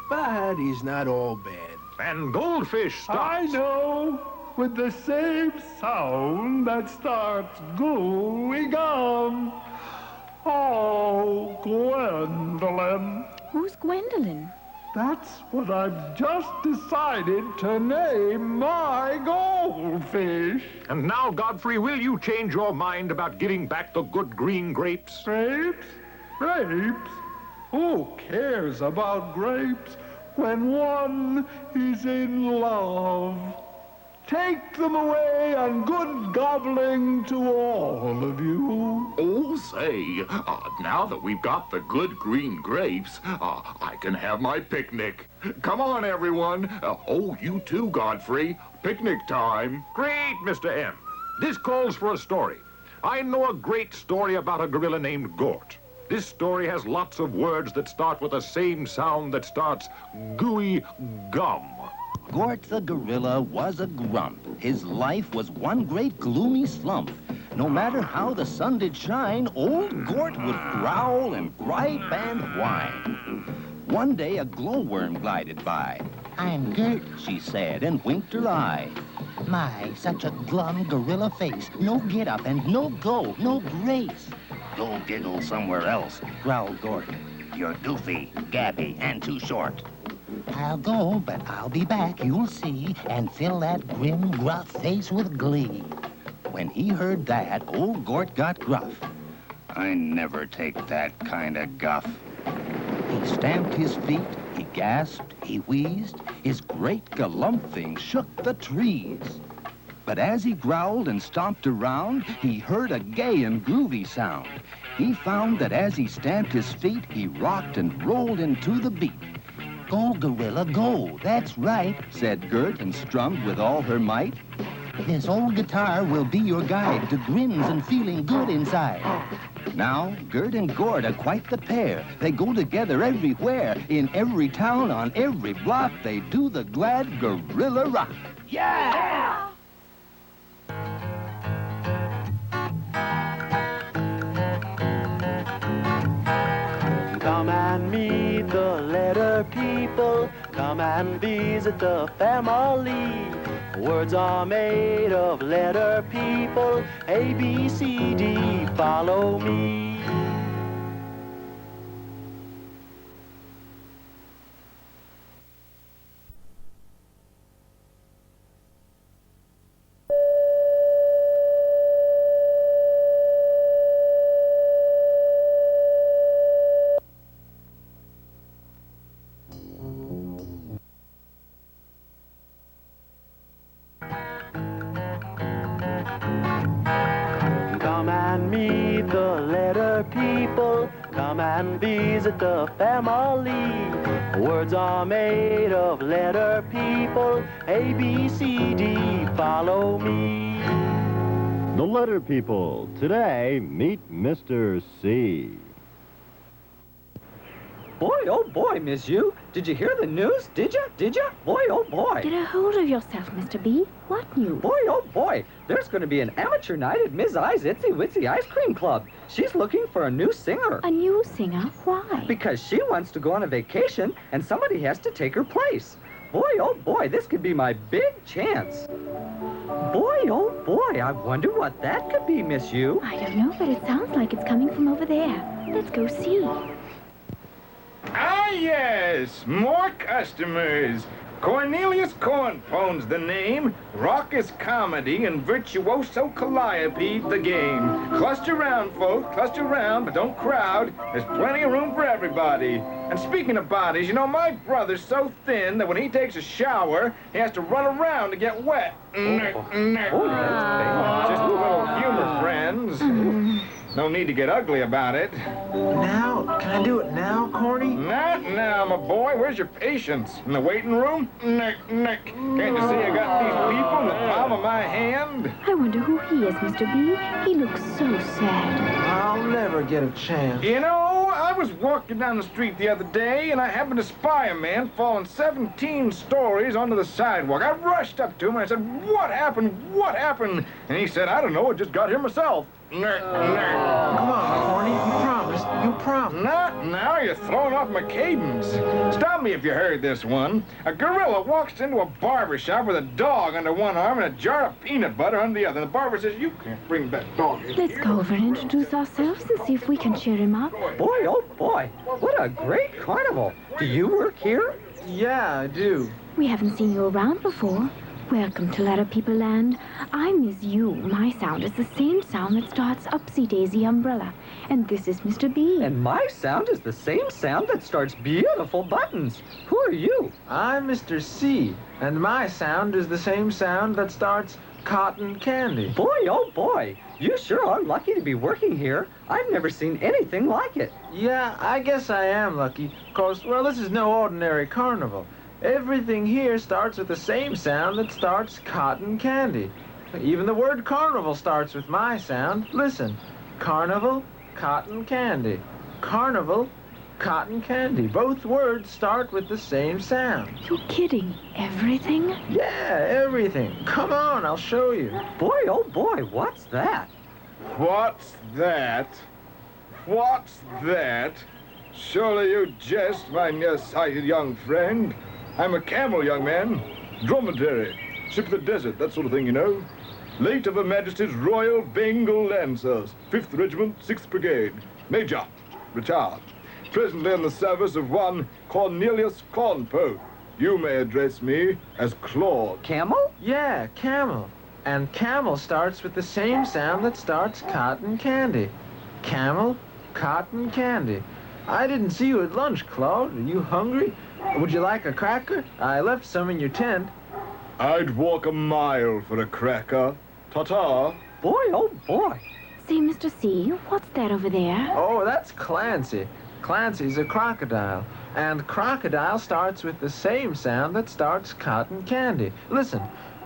Q: but he's not all bad.
F: And goldfish starts.
B: I know, with the same sound that starts gooey gum. Oh, Gwendolyn.
D: Who's Gwendolyn?
B: That's what I've just decided to name my goldfish.
F: And now, Godfrey, will you change your mind about giving back the good green grapes?
B: Grapes? Grapes? Who cares about grapes when one is in love? Take them away and good gobbling to all of you.
L: Oh, say, now that we've got the good green grapes, I can have my picnic. Come on, everyone. Oh, you too, Godfrey. Picnic time.
F: Great, Mr. M. This calls for a story. I know a great story about a gorilla named Gort. This story has lots of words that start with the same sound that starts gooey gum.
I: Gort the gorilla was a grump. His life was one great gloomy slump. No matter how the sun did shine, old Gort would growl and gripe and whine. One day a glowworm glided by. "I'm Gert," she said, and winked her eye. "My, such a glum gorilla face. No get-up and no go, no grace." "Go giggle somewhere else," growled Gort. "You're goofy, gabby, and too short." "I'll go, but I'll be back, you'll see, and fill that grim, gruff face with glee." When he heard that, old Gort got gruff. "I never take that kind of guff." He stamped his feet, he gasped, he wheezed. His great galumphing shook the trees. But as he growled and stomped around, he heard a gay and groovy sound. He found that as he stamped his feet, he rocked and rolled into the beat. "Go, gorilla, go, that's right," said Gert and strummed with all her might. "This old guitar will be your guide to grins and feeling good inside." Now, Gert and Gort are quite the pair. They go together everywhere. In every town, on every block, they do the glad gorilla rock. Yeah!
A: Come and meet the letter people. Come and visit the family. Words are made of letter people. A, B, C, D, follow me. letter people, come and visit the family. Words are made of letter people, A, B, C, D, follow me.
N: The letter people. Today, meet Mr. C.
K: Boy, oh boy, Miss You. Did you hear the news? Did you? Did you? Boy, oh boy.
D: Get a hold of yourself, Mr. B. What news?
K: Boy, oh boy. There's going to be an amateur night at Ms. I's Itsy Witsy Ice Cream Club. She's looking for a new singer.
D: A new singer? Why?
K: Because she wants to go on a vacation and somebody has to take her place. Boy, oh boy, this could be my big chance. Boy, oh boy, I wonder what that could be, Miss You.
D: I don't know, but it sounds like it's coming from over there. Let's go see.
B: Ah, yes, more customers. Cornelius Cornpone's the name. Raucous comedy and virtuoso calliope the game. Cluster round, folks, cluster round, but don't crowd. There's plenty of room for everybody. And speaking of bodies, you know, my brother's so thin that when he takes a shower, he has to run around to get wet. Just a little humor, friends. No need to get ugly about it.
M: Now? Can I do it now, Corny?
B: Not now, my boy. Where's your patience? In the waiting room? Can't you see I got these people in the palm of my hand?
D: I wonder who he is, Mr. B. He looks so sad.
M: I'll never get a chance.
B: You know, I was walking down the street the other day, and I happened to spy a man falling 17 stories onto the sidewalk. I rushed up to him, and I said, "What happened? What happened?" And he said, "I don't know. I just got here myself."
M: Come on, Corny. You promised. You promised.
B: Not now. You're throwing off my cadence. Stop me if you heard this one. A gorilla walks into a barber shop with a dog under one arm and a jar of peanut butter under the other. And the barber says, "You can't bring that dog in
D: Let's
B: here."
D: go over and introduce ourselves and see if we can cheer him up.
K: Boy, oh boy, what a great carnival. Do you work here?
M: Yeah, I do.
D: We haven't seen you around before. Welcome to Letter People Land. I'm Miss You. My sound is the same sound that starts Upsy Daisy Umbrella. And this is Mr. B.
K: And my sound is the same sound that starts Beautiful Buttons. Who are you?
M: I'm Mr. C, and my sound is the same sound that starts Cotton Candy.
K: Boy, oh boy, you sure are lucky to be working here. I've never seen anything like it.
M: Yeah, I guess I am lucky. 'Cause, well, this is no ordinary carnival. Everything here starts with the same sound that starts Cotton Candy. Even the word carnival starts with my sound. Listen. Carnival, cotton candy. Carnival, cotton candy. Both words start with the same sound.
D: You're kidding. Everything?
M: Yeah, everything. Come on, I'll show you.
K: Boy, oh boy, what's that?
B: What's that? What's that? Surely you jest, my nearsighted young friend. I'm a camel, young man. Dromedary. Ship of the desert, that sort of thing, you know. Late of Her Majesty's Royal Bengal Lancers, 5th Regiment, 6th Brigade. Major, retired. Presently in the service of one Cornelius Cornpone. You may address me as Claude.
K: Camel?
M: Yeah, camel. And camel starts with the same sound that starts cotton candy. Camel, cotton candy. I didn't see you at lunch, Claude. Are you hungry? Would you like a cracker? I left some in your tent.
B: I'd walk a mile for a cracker. Ta-ta.
K: Boy, oh boy.
D: Say, Mr. C, what's that over there?
M: Oh, that's Clancy. Clancy's a crocodile. And crocodile starts with the same sound that starts cotton candy. Listen.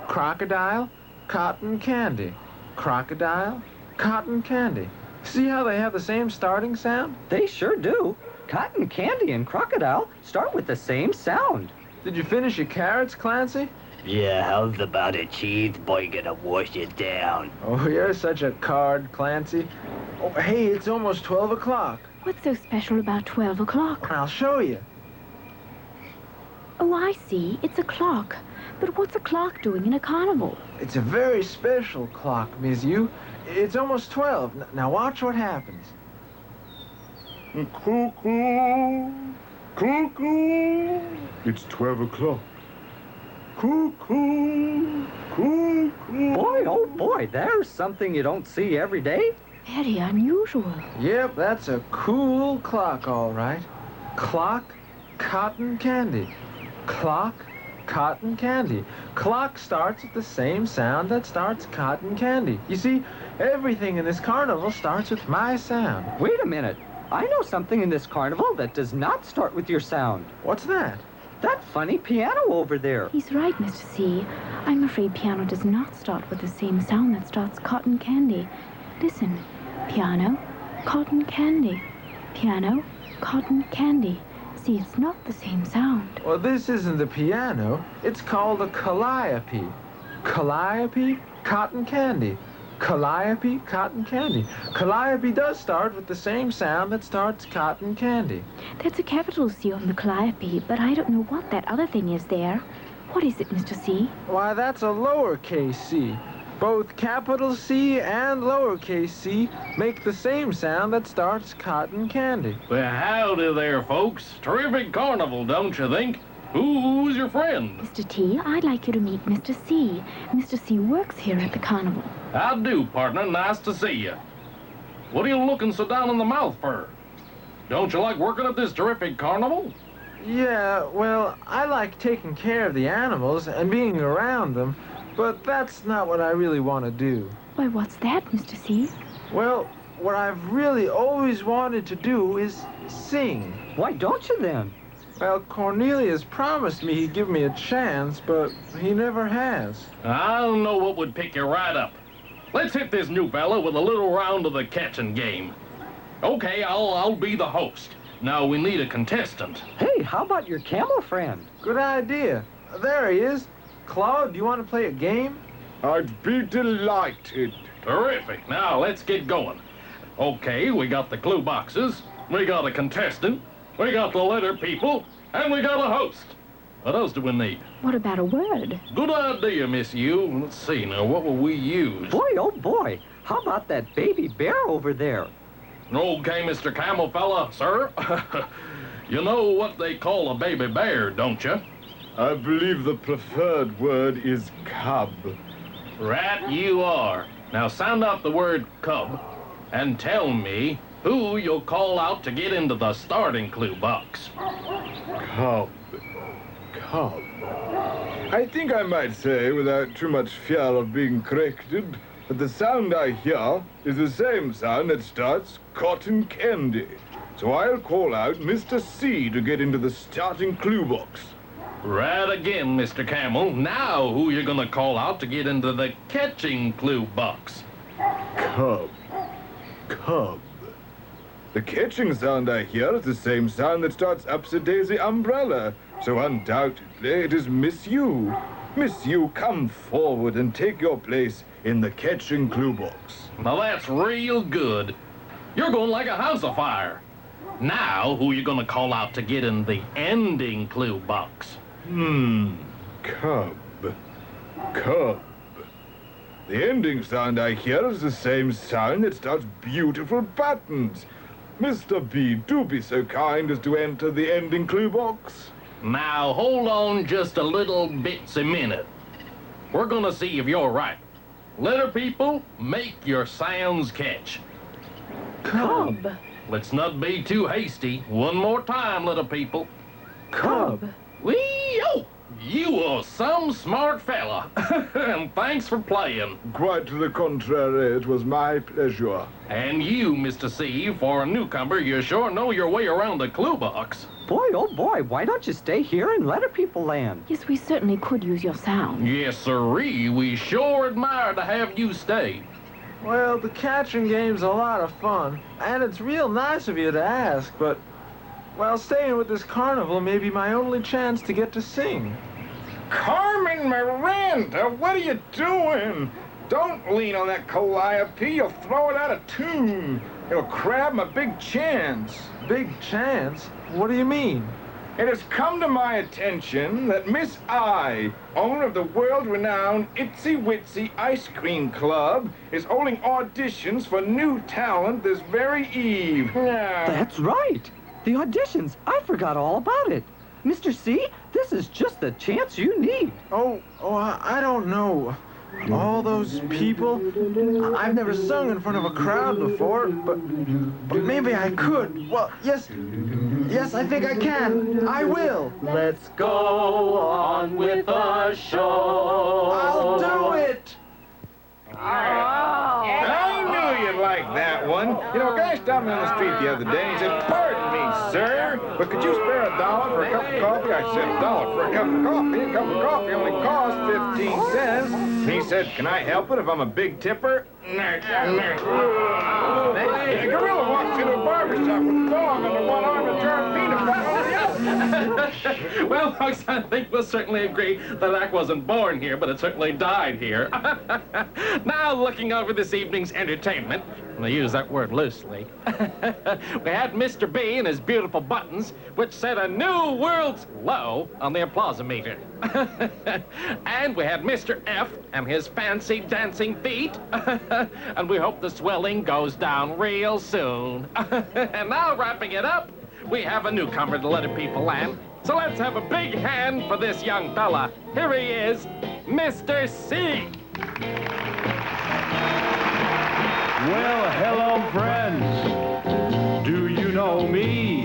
M: Crocodile, cotton candy. Crocodile, cotton candy. See how they have the same starting sound?
K: They sure do. Cotton candy and crocodile start with the same sound.
M: Did you finish your carrots, Clancy?
O: Yeah, how's about it, cheese? Boy, gonna wash it down.
M: Oh, you're such a card, Clancy. Oh, hey, it's almost 12 o'clock.
D: What's so special about 12 o'clock?
M: I'll show you.
D: Oh, I see. It's a clock. But what's a clock doing in a carnival?
M: It's a very special clock, Miss You. It's almost 12. Now watch what happens.
B: Cuckoo, cuckoo. It's 12 o'clock. Cuckoo, cuckoo.
K: Boy, oh boy, there's something you don't see every day.
D: Very unusual.
M: Yep, that's a cool clock, all right. Clock, cotton candy. Clock, cotton candy. Clock starts with the same sound that starts cotton candy. You see, Everything in this carnival starts with my sound.
K: Wait a minute. I know something in this carnival that does not start with your sound.
M: What's that?
K: That funny piano over there.
D: He's right, Mr. C. I'm afraid piano does not start with the same sound that starts cotton candy. Listen. Piano, cotton candy. Piano, cotton candy. See, it's not the same sound.
M: Well, this isn't the piano. It's called a calliope. Calliope, cotton candy. Calliope, cotton candy. Calliope does start with the same sound that starts cotton candy.
D: There's a capital C on the calliope, but I don't know what that other thing is there. What is it, Mr. C?
M: Why, that's a lowercase c. Both capital C and lowercase c make the same sound that starts cotton candy.
G: Well, howdy there, folks. Terrific carnival, don't you think? Who's your friend?
D: Mr. T, I'd like you to meet Mr. C. Mr. C works here at the carnival.
G: How do, partner. Nice to see you. What are you looking so down in the mouth for? Don't you like working at this terrific carnival?
M: Yeah, well, I like taking care of the animals and being around them, but that's not what I really want to do.
D: Why, what's that, Mr. C?
M: Well, what I've really always wanted to do is sing.
K: Why don't you then?
M: Well, Cornelius promised me he'd give me a chance, but he never has.
G: I don't know what would pick you right up. Let's hit this new fella with a little round of the catching game. Okay, I'll be the host. Now we need a contestant.
K: Hey, how about your camel friend?
M: Good idea. There he is. Claude, do you want to play a game?
G: I'd be delighted. Terrific. Now let's get going. Okay, we got the clue boxes. We got a contestant. We got the letter people. And we got a host. What else do we need?
D: What about a word?
G: Good idea, Miss Yu. Let's see now, what will we use?
K: Boy, oh boy. How about that baby bear over there?
G: Okay, Mr. Camel fella, sir. You know what they call a baby bear, don't you?
H: I believe the preferred word is cub.
G: Right you are. Now sound out the word cub and tell me who you'll call out to get into the starting clue box.
H: Cub. Cub. I think I might say, without too much fear of being corrected, that the sound I hear is the same sound that starts cotton candy. So I'll call out Mr. C to get into the starting clue box.
G: Right again, Mr. Camel. Now who you gonna call out to get into the catching clue box?
H: Cub. Cub. The catching sound I hear is the same sound that starts Upsy-Daisy Umbrella. So undoubtedly it is Miss Yu. Miss Yu, come forward and take your place in the catching clue box.
G: Now that's real good. You're going like a house afire. Now who you gonna call out to get in the ending clue box?
H: Cub. Cub. The ending sound I hear is the same sound that starts beautiful buttons. Mr. B, do be so kind as to enter the ending clue box.
G: Now hold on just a little bitsy minute. We're gonna see if you're right. Letter people, make your sounds catch.
K: Cub.
G: Let's not be too hasty. One more time, little people.
K: Cub.
G: Wee-oh! You are some smart fella. And thanks for playing.
H: Quite to the contrary, it was my pleasure.
G: And you, Mr. C, for a newcomer, you sure know your way around the clue box.
K: Boy, oh boy, why don't you stay here and let people land?
D: Yes, we certainly could use your sound.
G: Yes, sirree. We sure admire to have you stay.
M: Well, the catching game's a lot of fun, and it's real nice of you to ask, but, well, staying with this carnival may be my only chance to get to sing.
H: Carmen Miranda, what are you doing? Don't lean on that calliope. You'll throw it out of tune. It'll crab my big chance.
M: Big chance? What do you mean?
H: It has come to my attention that Miss I, owner of the world-renowned Itsy Witsy Ice Cream Club, is holding auditions for new talent this very eve.
K: That's right. The auditions. I forgot all about it. Mr. C, this is just the chance you need.
M: I don't know. All those people. I've never sung in front of a crowd before, but maybe I could. Well, yes, I think I can. I will.
A: Let's go on with the show.
M: I'll do it.
A: Hey!
H: you'd like that one. You know, a guy stopped me on the street the other day and he said, "Pardon me, sir, but could you spare $1 for a cup of coffee?" I said, "$1 for a cup of coffee? A cup of coffee only costs 15 cents. And he said, "Can I help it if I'm a big tipper?" A gorilla walks into a barbershop with a dog under one arm and turned peanut butter on the other.
G: Well, folks, I think we'll certainly agree that Zach wasn't born here, but it certainly died here. Now, looking over this evening's entertainment, and I use that word loosely, we had Mr. B and his beautiful buttons, which set a new world's low on the applause-o-meter. And we had Mr. F and his fancy dancing feet, and we hope the swelling goes down real soon. And now, wrapping it up, we have a newcomer to Letter People Land. So let's have a big hand for this young fella. Here he is, Mr. C.
J: Well, hello, friends. Do you know me?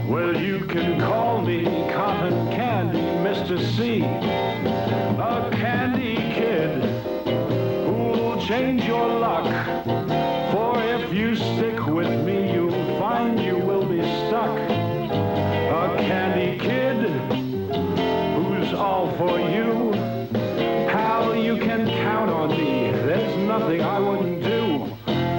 J: Well, you can call me Cotton Candy, Mr. C. A candy kid who'll change your luck. For if you stick with me, you'll find you will be stuck. A candy kid who's all for you. Pal, you can count on me. There's nothing I wouldn't do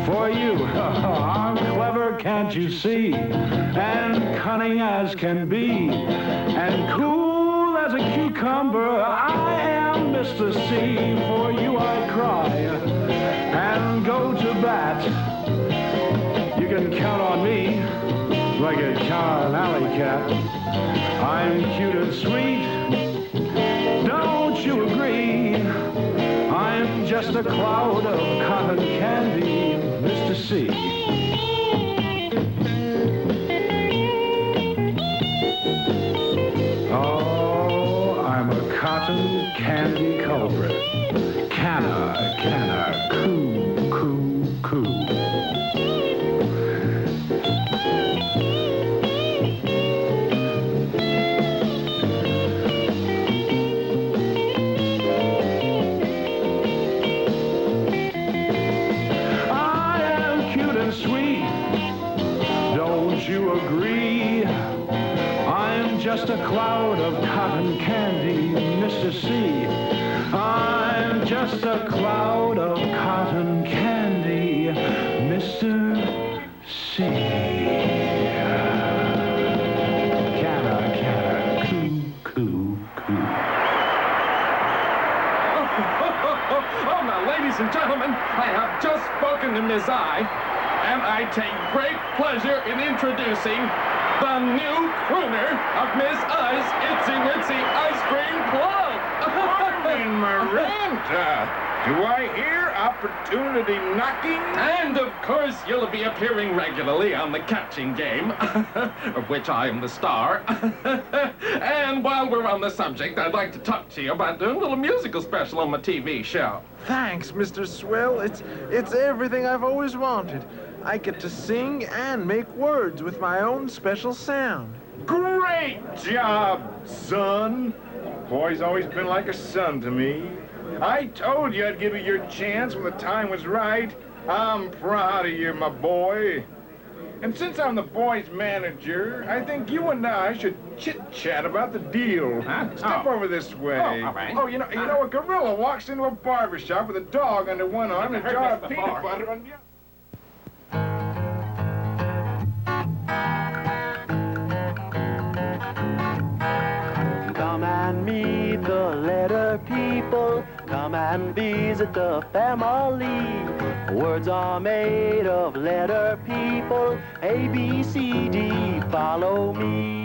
J: for you. I'm clever, can't you see? And cunning as can be. And cool as a cucumber. I am Mr. C. For you I cry and go to bat. You can count on me like a count on an alley cat. I'm cute and sweet, don't you agree? I'm just a cloud of cotton candy, Mr. C. Oh, I'm a cotton candy culprit. Canna, coo, coo, coo. You agree? I'm just a cloud of cotton candy, Mr. C. I'm just a cloud of cotton candy, Mr. C. Canna, coo, coo, coo.
G: Oh, now, ladies and gentlemen, I have just spoken to Miss I. And I take great pleasure in introducing the new crooner of Miss I's Itsy Witsy Ice Cream Club.
H: Morning, Miranda. Do I hear opportunity knocking?
G: And, of course, you'll be appearing regularly on the catching game, of which I am the star. And while we're on the subject, I'd like to talk to you about doing a little musical special on my TV show.
M: Thanks, Mr. Swell. It's everything I've always wanted. I get to sing and make words with my own special sound.
H: Great job, son. Boy's always been like a son to me. I told you I'd give you your chance when the time was right. I'm proud of you, my boy. And since I'm the boy's manager, I think you and I should chit-chat about the deal.
G: Huh?
H: Step over this way.
G: Oh, all right.
H: Oh, you know, a gorilla walks into a barbershop with a dog under one arm and a jar of peanut butter on the other.
A: Come and meet the letter people. Come and visit the family. Words are made of letter people. A, B, C, D, follow me.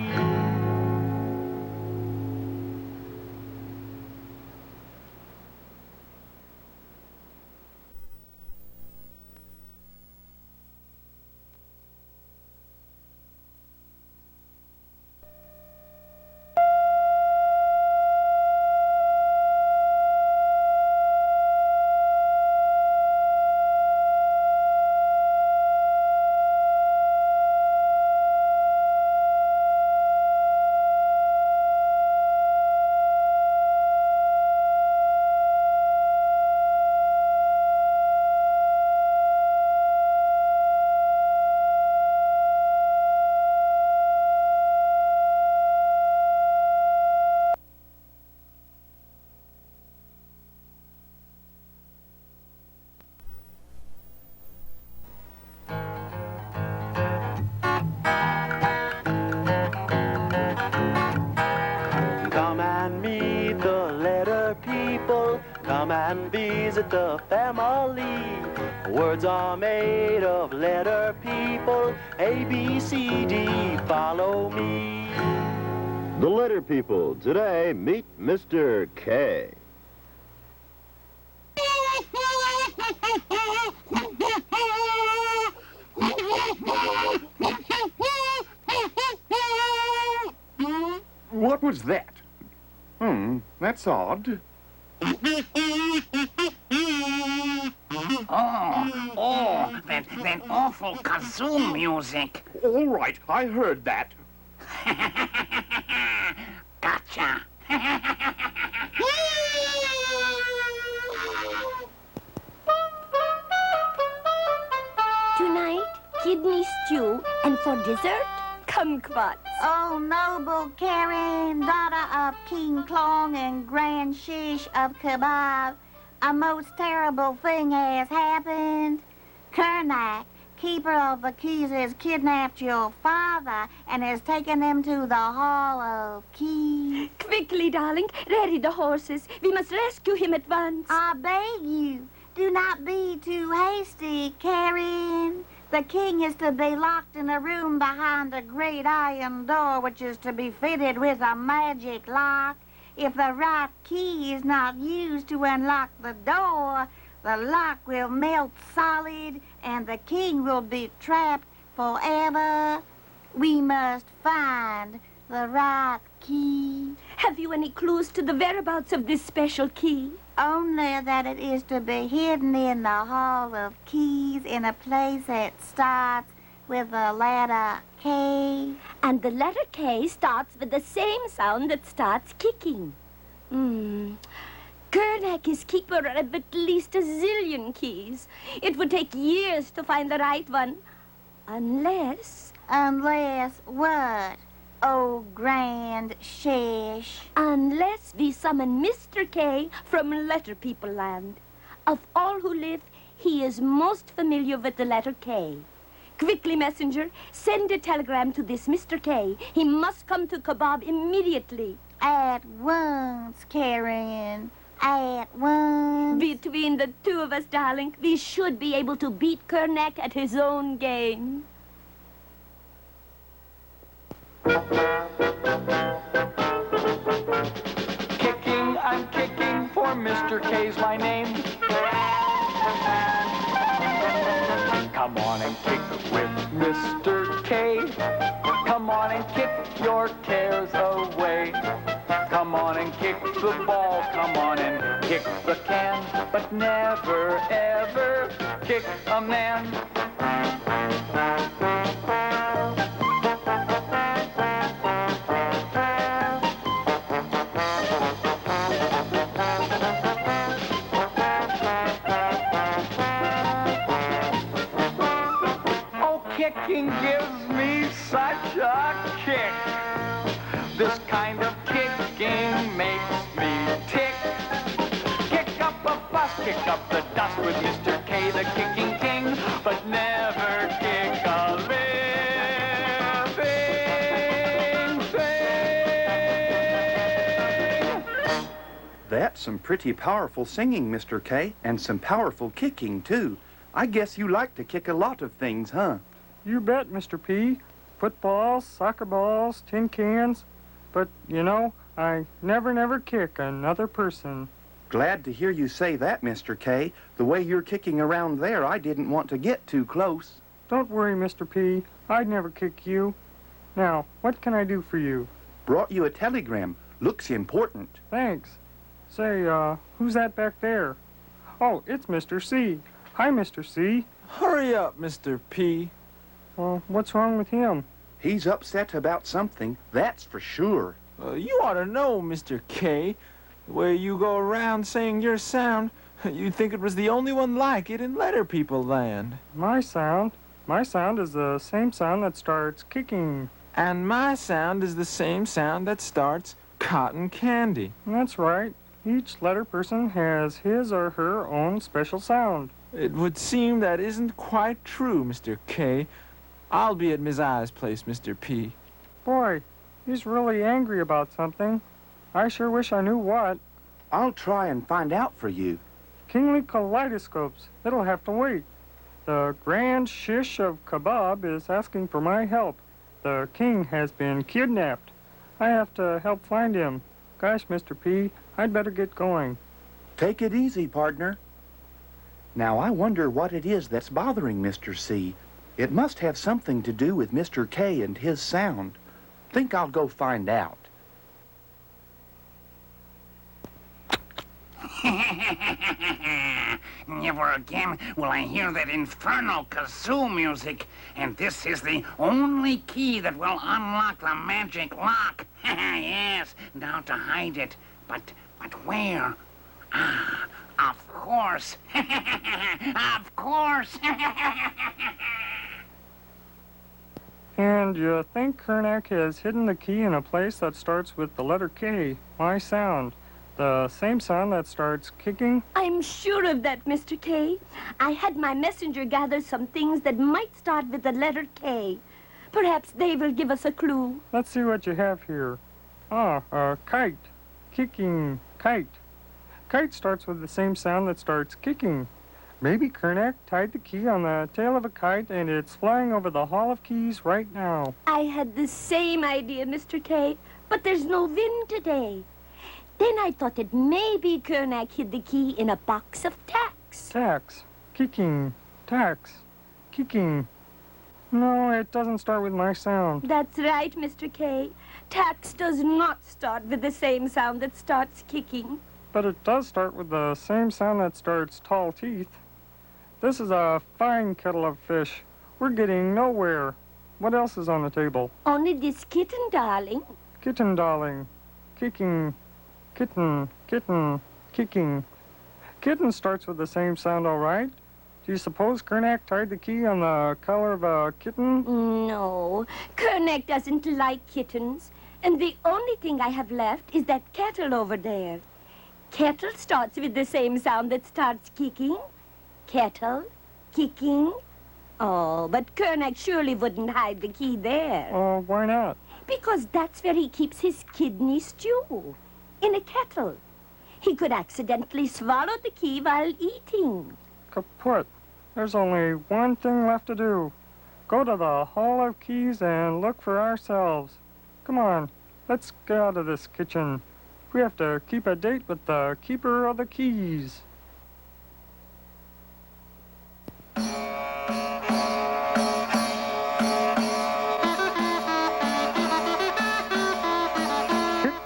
A: visit the family. Words are made of letter people. A, B, C, D, follow me.
N: The letter people. Today, meet Mr. K.
F: What was that? That's odd.
E: Oh, that awful kazoo music.
F: All right, I heard that.
E: Gotcha.
X: Tonight, kidney stew, and for dessert, kumquats.
R: Oh, noble Karen, daughter of King Klong and Grand Shish of Kebab, a most terrible thing has happened. Kernak, keeper of the keys, has kidnapped your father and has taken them to the Hall of Keys.
X: Quickly, darling, ready the horses. We must rescue him at once.
R: I beg you, do not be too hasty, Karen. The king is to be locked in a room behind a great iron door, which is to be fitted with a magic lock. If the right key is not used to unlock the door, the lock will melt solid and the king will be trapped forever. We must find the right key.
X: Have you any clues to the whereabouts of this special key?
R: Only that it is to be hidden in the Hall of Keys in a place that starts with the letter K.
X: And the letter K starts with the same sound that starts kicking. Kernak is keeper of at least a zillion keys. It would take years to find the right one. Unless...
R: Unless what? Oh, Grand Shish.
X: Unless we summon Mr. K from Letter People Land. Of all who live, he is most familiar with the letter K. Quickly, messenger, send a telegram to this Mr. K. He must come to Kebab immediately.
R: At once, Karen. At once.
X: Between the two of us, darling, we should be able to beat Kernak at his own game.
V: Kicking, I'm kicking, for Mr. K's my name. Come on and kick with Mr. K. Come on and kick your cares away. Come on and kick the ball, come on and kick the can, but never, ever kick a man. Kicking gives me such a kick. This kind of kicking makes me tick. Kick up a fuss, kick up the dust with Mr. K, the kicking king, but never kick a living thing.
S: That's some pretty powerful singing, Mr. K, and some powerful kicking, too. I guess you like to kick a lot of things, huh?
T: You bet, Mr. P. Footballs, soccer balls, tin cans. But, you know, I never kick another person.
S: Glad to hear you say that, Mr. K. The way you're kicking around there, I didn't want to get too close.
T: Don't worry, Mr. P. I'd never kick you. Now, what can I do for you?
S: Brought you a telegram. Looks important.
T: Thanks. Say, who's that back there? Oh, it's Mr. C. Hi, Mr. C.
M: Hurry up, Mr. P.
T: Well, what's wrong with him?
S: He's upset about something, that's for sure.
M: You ought to know, Mr. K. The way you go around saying your sound, you'd think it was the only one like it in Letter People Land.
T: My sound? My sound is the same sound that starts kicking.
M: And my sound is the same sound that starts cotton candy.
T: That's right. Each letter person has his or her own special sound.
M: It would seem that isn't quite true, Mr. K. I'll be at Miss I's place, Mr. P.
T: Boy, he's really angry about something. I sure wish I knew what.
S: I'll try and find out for you.
T: kingly kaleidoscopes. It'll have to wait. The grand shish of kebab is asking for my help. The king has been kidnapped. I have to help find him. Gosh, Mr. P, I'd better get going.
S: Take it easy, partner. Now, I wonder what it is that's bothering Mr. C. It must have something to do with Mr. K and his sound. Think I'll go find out.
E: Never again will I hear that infernal kazoo music. And this is the only key that will unlock the magic lock. Yes, now to hide it. But where? Ah, of course. Of course.
T: And you think Kernak has hidden the key in a place that starts with the letter K, my sound. The same sound that starts kicking?
X: I'm sure of that, Mr. K. I had my messenger gather some things that might start with the letter K. Perhaps they will give us a clue.
T: Let's see what you have here. Ah, a kite. Kicking kite. Kite starts with the same sound that starts kicking. Maybe Kernak tied the key on the tail of a kite and it's flying over the Hall of Keys right now.
X: I had the same idea, Mr. K, but there's no wind today. Then I thought that maybe Kernak hid the key in a box of tacks.
T: Tacks. Kicking. Tacks. Kicking. No, it doesn't start with my sound.
X: That's right, Mr. K. Tacks does not start with the same sound that starts kicking.
T: But it does start with the same sound that starts tall teeth. This is a fine kettle of fish. We're getting nowhere. What else is on the table?
X: Only this kitten, darling.
T: Kitten, darling. Kicking. Kitten, kitten, kicking. Kitten starts with the same sound, all right. Do you suppose Kernak tied the key on the collar of a kitten?
X: No, Kernak doesn't like kittens. And the only thing I have left is that kettle over there. Kettle starts with the same sound that starts kicking. Kettle, kicking. Oh, but Kernak surely wouldn't hide the key there.
T: Oh, why not?
X: Because that's where he keeps his kidney stew. In a kettle. He could accidentally swallow the key while eating.
T: Kaput. There's only one thing left to do. Go to the Hall of Keys and look for ourselves. Come on, let's get out of this kitchen. We have to keep a date with the keeper of the keys.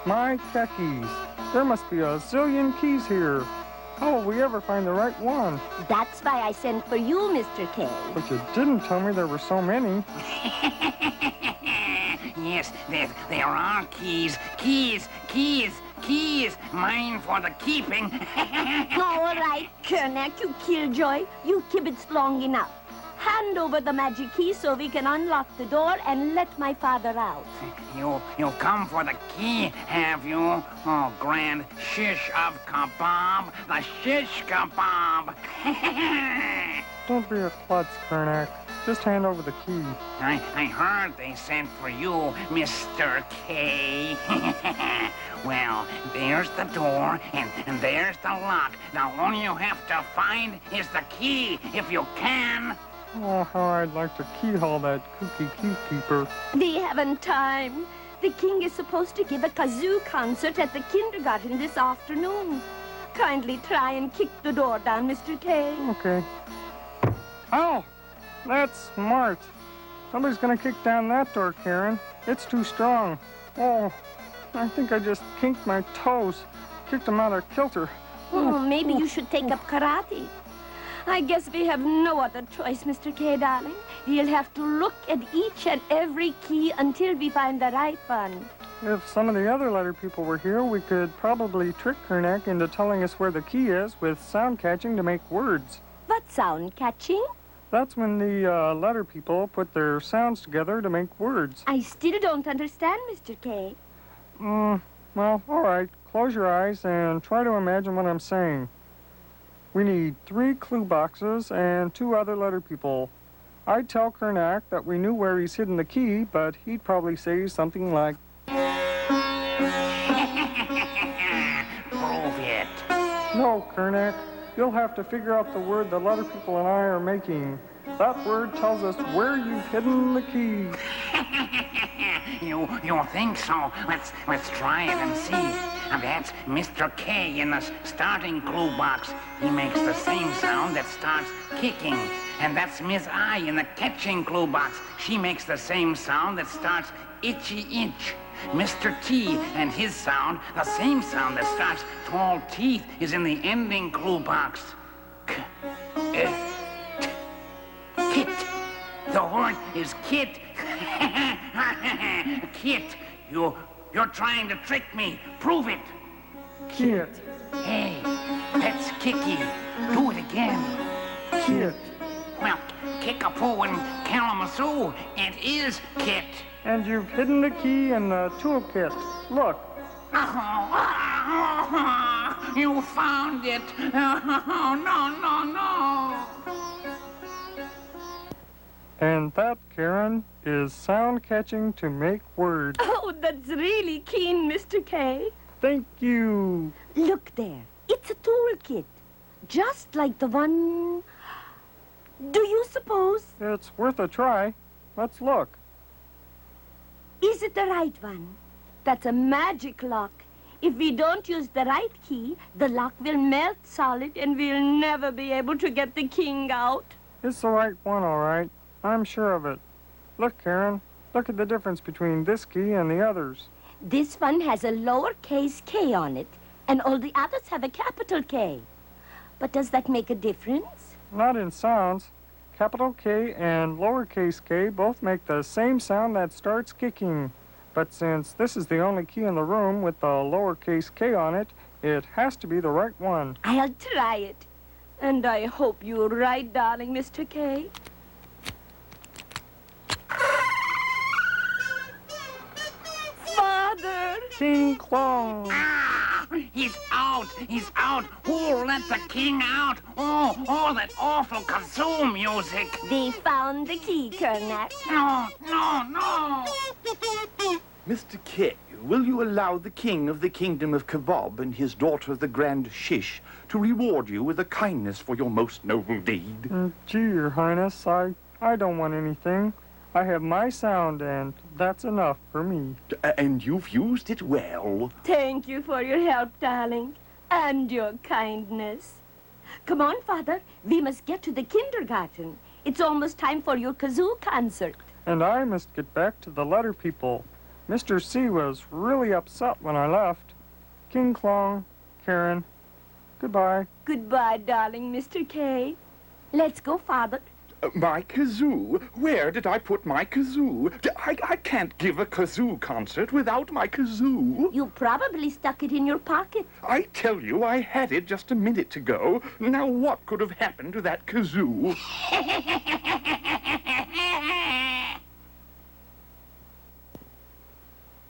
T: My khakis. There must be a zillion keys here. How will we ever find the right one?
X: That's why I sent for you, Mr. K.
T: But you didn't tell me there were so many.
E: Yes, there are keys. Keys, keys, keys. Mine for the keeping.
X: All right, Kernak, you killjoy. You kibitzed long enough. Hand over the magic key so we can unlock the door and let my father out.
E: You come for the key, have you? Oh, grand shish of kebab. The shish kebab.
T: Don't be a klutz, Kernak. Just hand over the key.
E: I heard they sent for you, Mr. K. Well, there's the door, and there's the lock. Now, all you have to find is the key, if you can.
T: Oh, how I'd like to keyhole that kooky keykeeper.
X: We haven't time. The king is supposed to give a kazoo concert at the kindergarten this afternoon. Kindly try and kick the door down, Mr. K.
T: Okay. Ow! That's smart. Somebody's gonna kick down that door, Karen. It's too strong. Oh, I think I just kinked my toes. Kicked them out of kilter.
X: Oh, maybe you should take up karate. I guess we have no other choice, Mr. K, darling. We'll have to look at each and every key until we find the right one.
T: If some of the other letter people were here, we could probably trick Kernak into telling us where the key is with sound catching to make words.
X: What sound catching?
T: That's when the letter people put their sounds together to make words.
X: I still don't understand, Mr. K.
T: Well, all right. Close your eyes and try to imagine what I'm saying. We need 3 clue boxes and 2 other letter people. I'd tell Kernak that we knew where he's hidden the key, but he'd probably say something like...
E: Prove it.
T: No, Kernak. you'll have to figure out the word the letter people and I are making. That word tells us where you've hidden the key.
E: You think so? Let's try it and see. And that's Mr. K in the starting clue box. He makes the same sound that starts kicking. And that's Miss I in the catching clue box. She makes the same sound that starts itchy itch. Mr. T and his sound, the same sound that starts tall teeth, is in the ending clue box. Kit. The word is kit. Kit. You're trying to trick me. Prove it.
T: Kit.
E: Hey, that's kicky. Do it again.
T: Kit.
E: Well, Kickapoo and Kalamazoo, it is Kit.
T: And you've hidden the key in the toolkit. Look.
E: You found it. No.
T: And that, Karen, is sound catching to make words.
X: Oh, that's really keen, Mr. K.
T: Thank you.
X: Look there. It's a toolkit. Just like the one... Do you suppose?
T: It's worth a try. Let's look.
X: Is it the right one? That's a magic lock. If we don't use the right key, the lock will melt solid and we'll never be able to get the king out.
T: It's the right one, all right. I'm sure of it. Look, Karen. Look at the difference between this key and the others.
X: This one has a lowercase k on it, and all the others have a capital K. But does that make a difference?
T: Not in sounds. Capital K and lowercase k both make the same sound that starts kicking. But since this is the only key in the room with the lowercase k on it, it has to be the right one.
X: I'll try it. And I hope you're right, darling Mr. K. Father!
T: King Klong!
E: He's out! He's out! Who let the king out? Oh, that awful kazoo music!
X: They found the key, Kernak.
E: No!
S: Mr. K, will you allow the king of the kingdom of Kebab and his daughter, the Grand Shish, to reward you with a kindness for your most noble deed?
T: Gee, Your Highness, I don't want anything. I have my sound, and that's enough for me.
S: And you've used it well.
X: Thank you for your help, darling, and your kindness. Come on, Father. We must get to the kindergarten. It's almost time for your kazoo concert.
T: And I must get back to the letter people. Mr. C was really upset when I left. King Klong, Karen, goodbye.
X: Goodbye, darling Mr. K. Let's go, Father.
S: My kazoo? Where did I put my kazoo? I can't give a kazoo concert without my kazoo.
X: You probably stuck it in your pocket.
S: I tell you, I had it just a minute ago. Now what could have happened to that kazoo?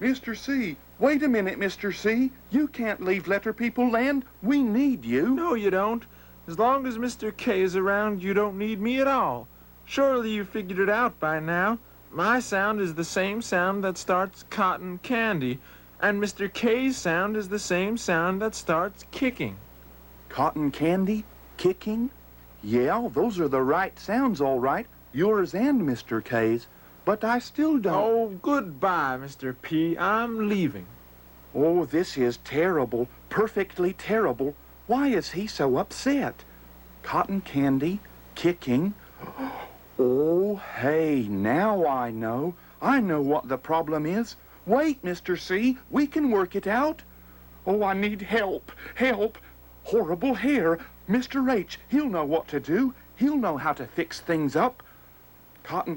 S: Mr. C, wait a minute, Mr. C. You can't leave Letter People Land. We need you.
M: No, you don't. As long as Mr. K is around, you don't need me at all. Surely you figured it out by now. My sound is the same sound that starts cotton candy, and Mr. K's sound is the same sound that starts kicking.
S: Cotton candy? Kicking? Yeah, those are the right sounds, all right. Yours and Mr. K's. But I still don't...
M: Oh, goodbye, Mr. P. I'm leaving.
S: Oh, this is terrible. Perfectly terrible. Why is he so upset? Cotton candy, kicking. Oh, hey, now I know. I know what the problem is. Wait, Mr. C, we can work it out. Oh, I need help. Help. Horrible hair. Mr. H, he'll know what to do. He'll know how to fix things up. Cotton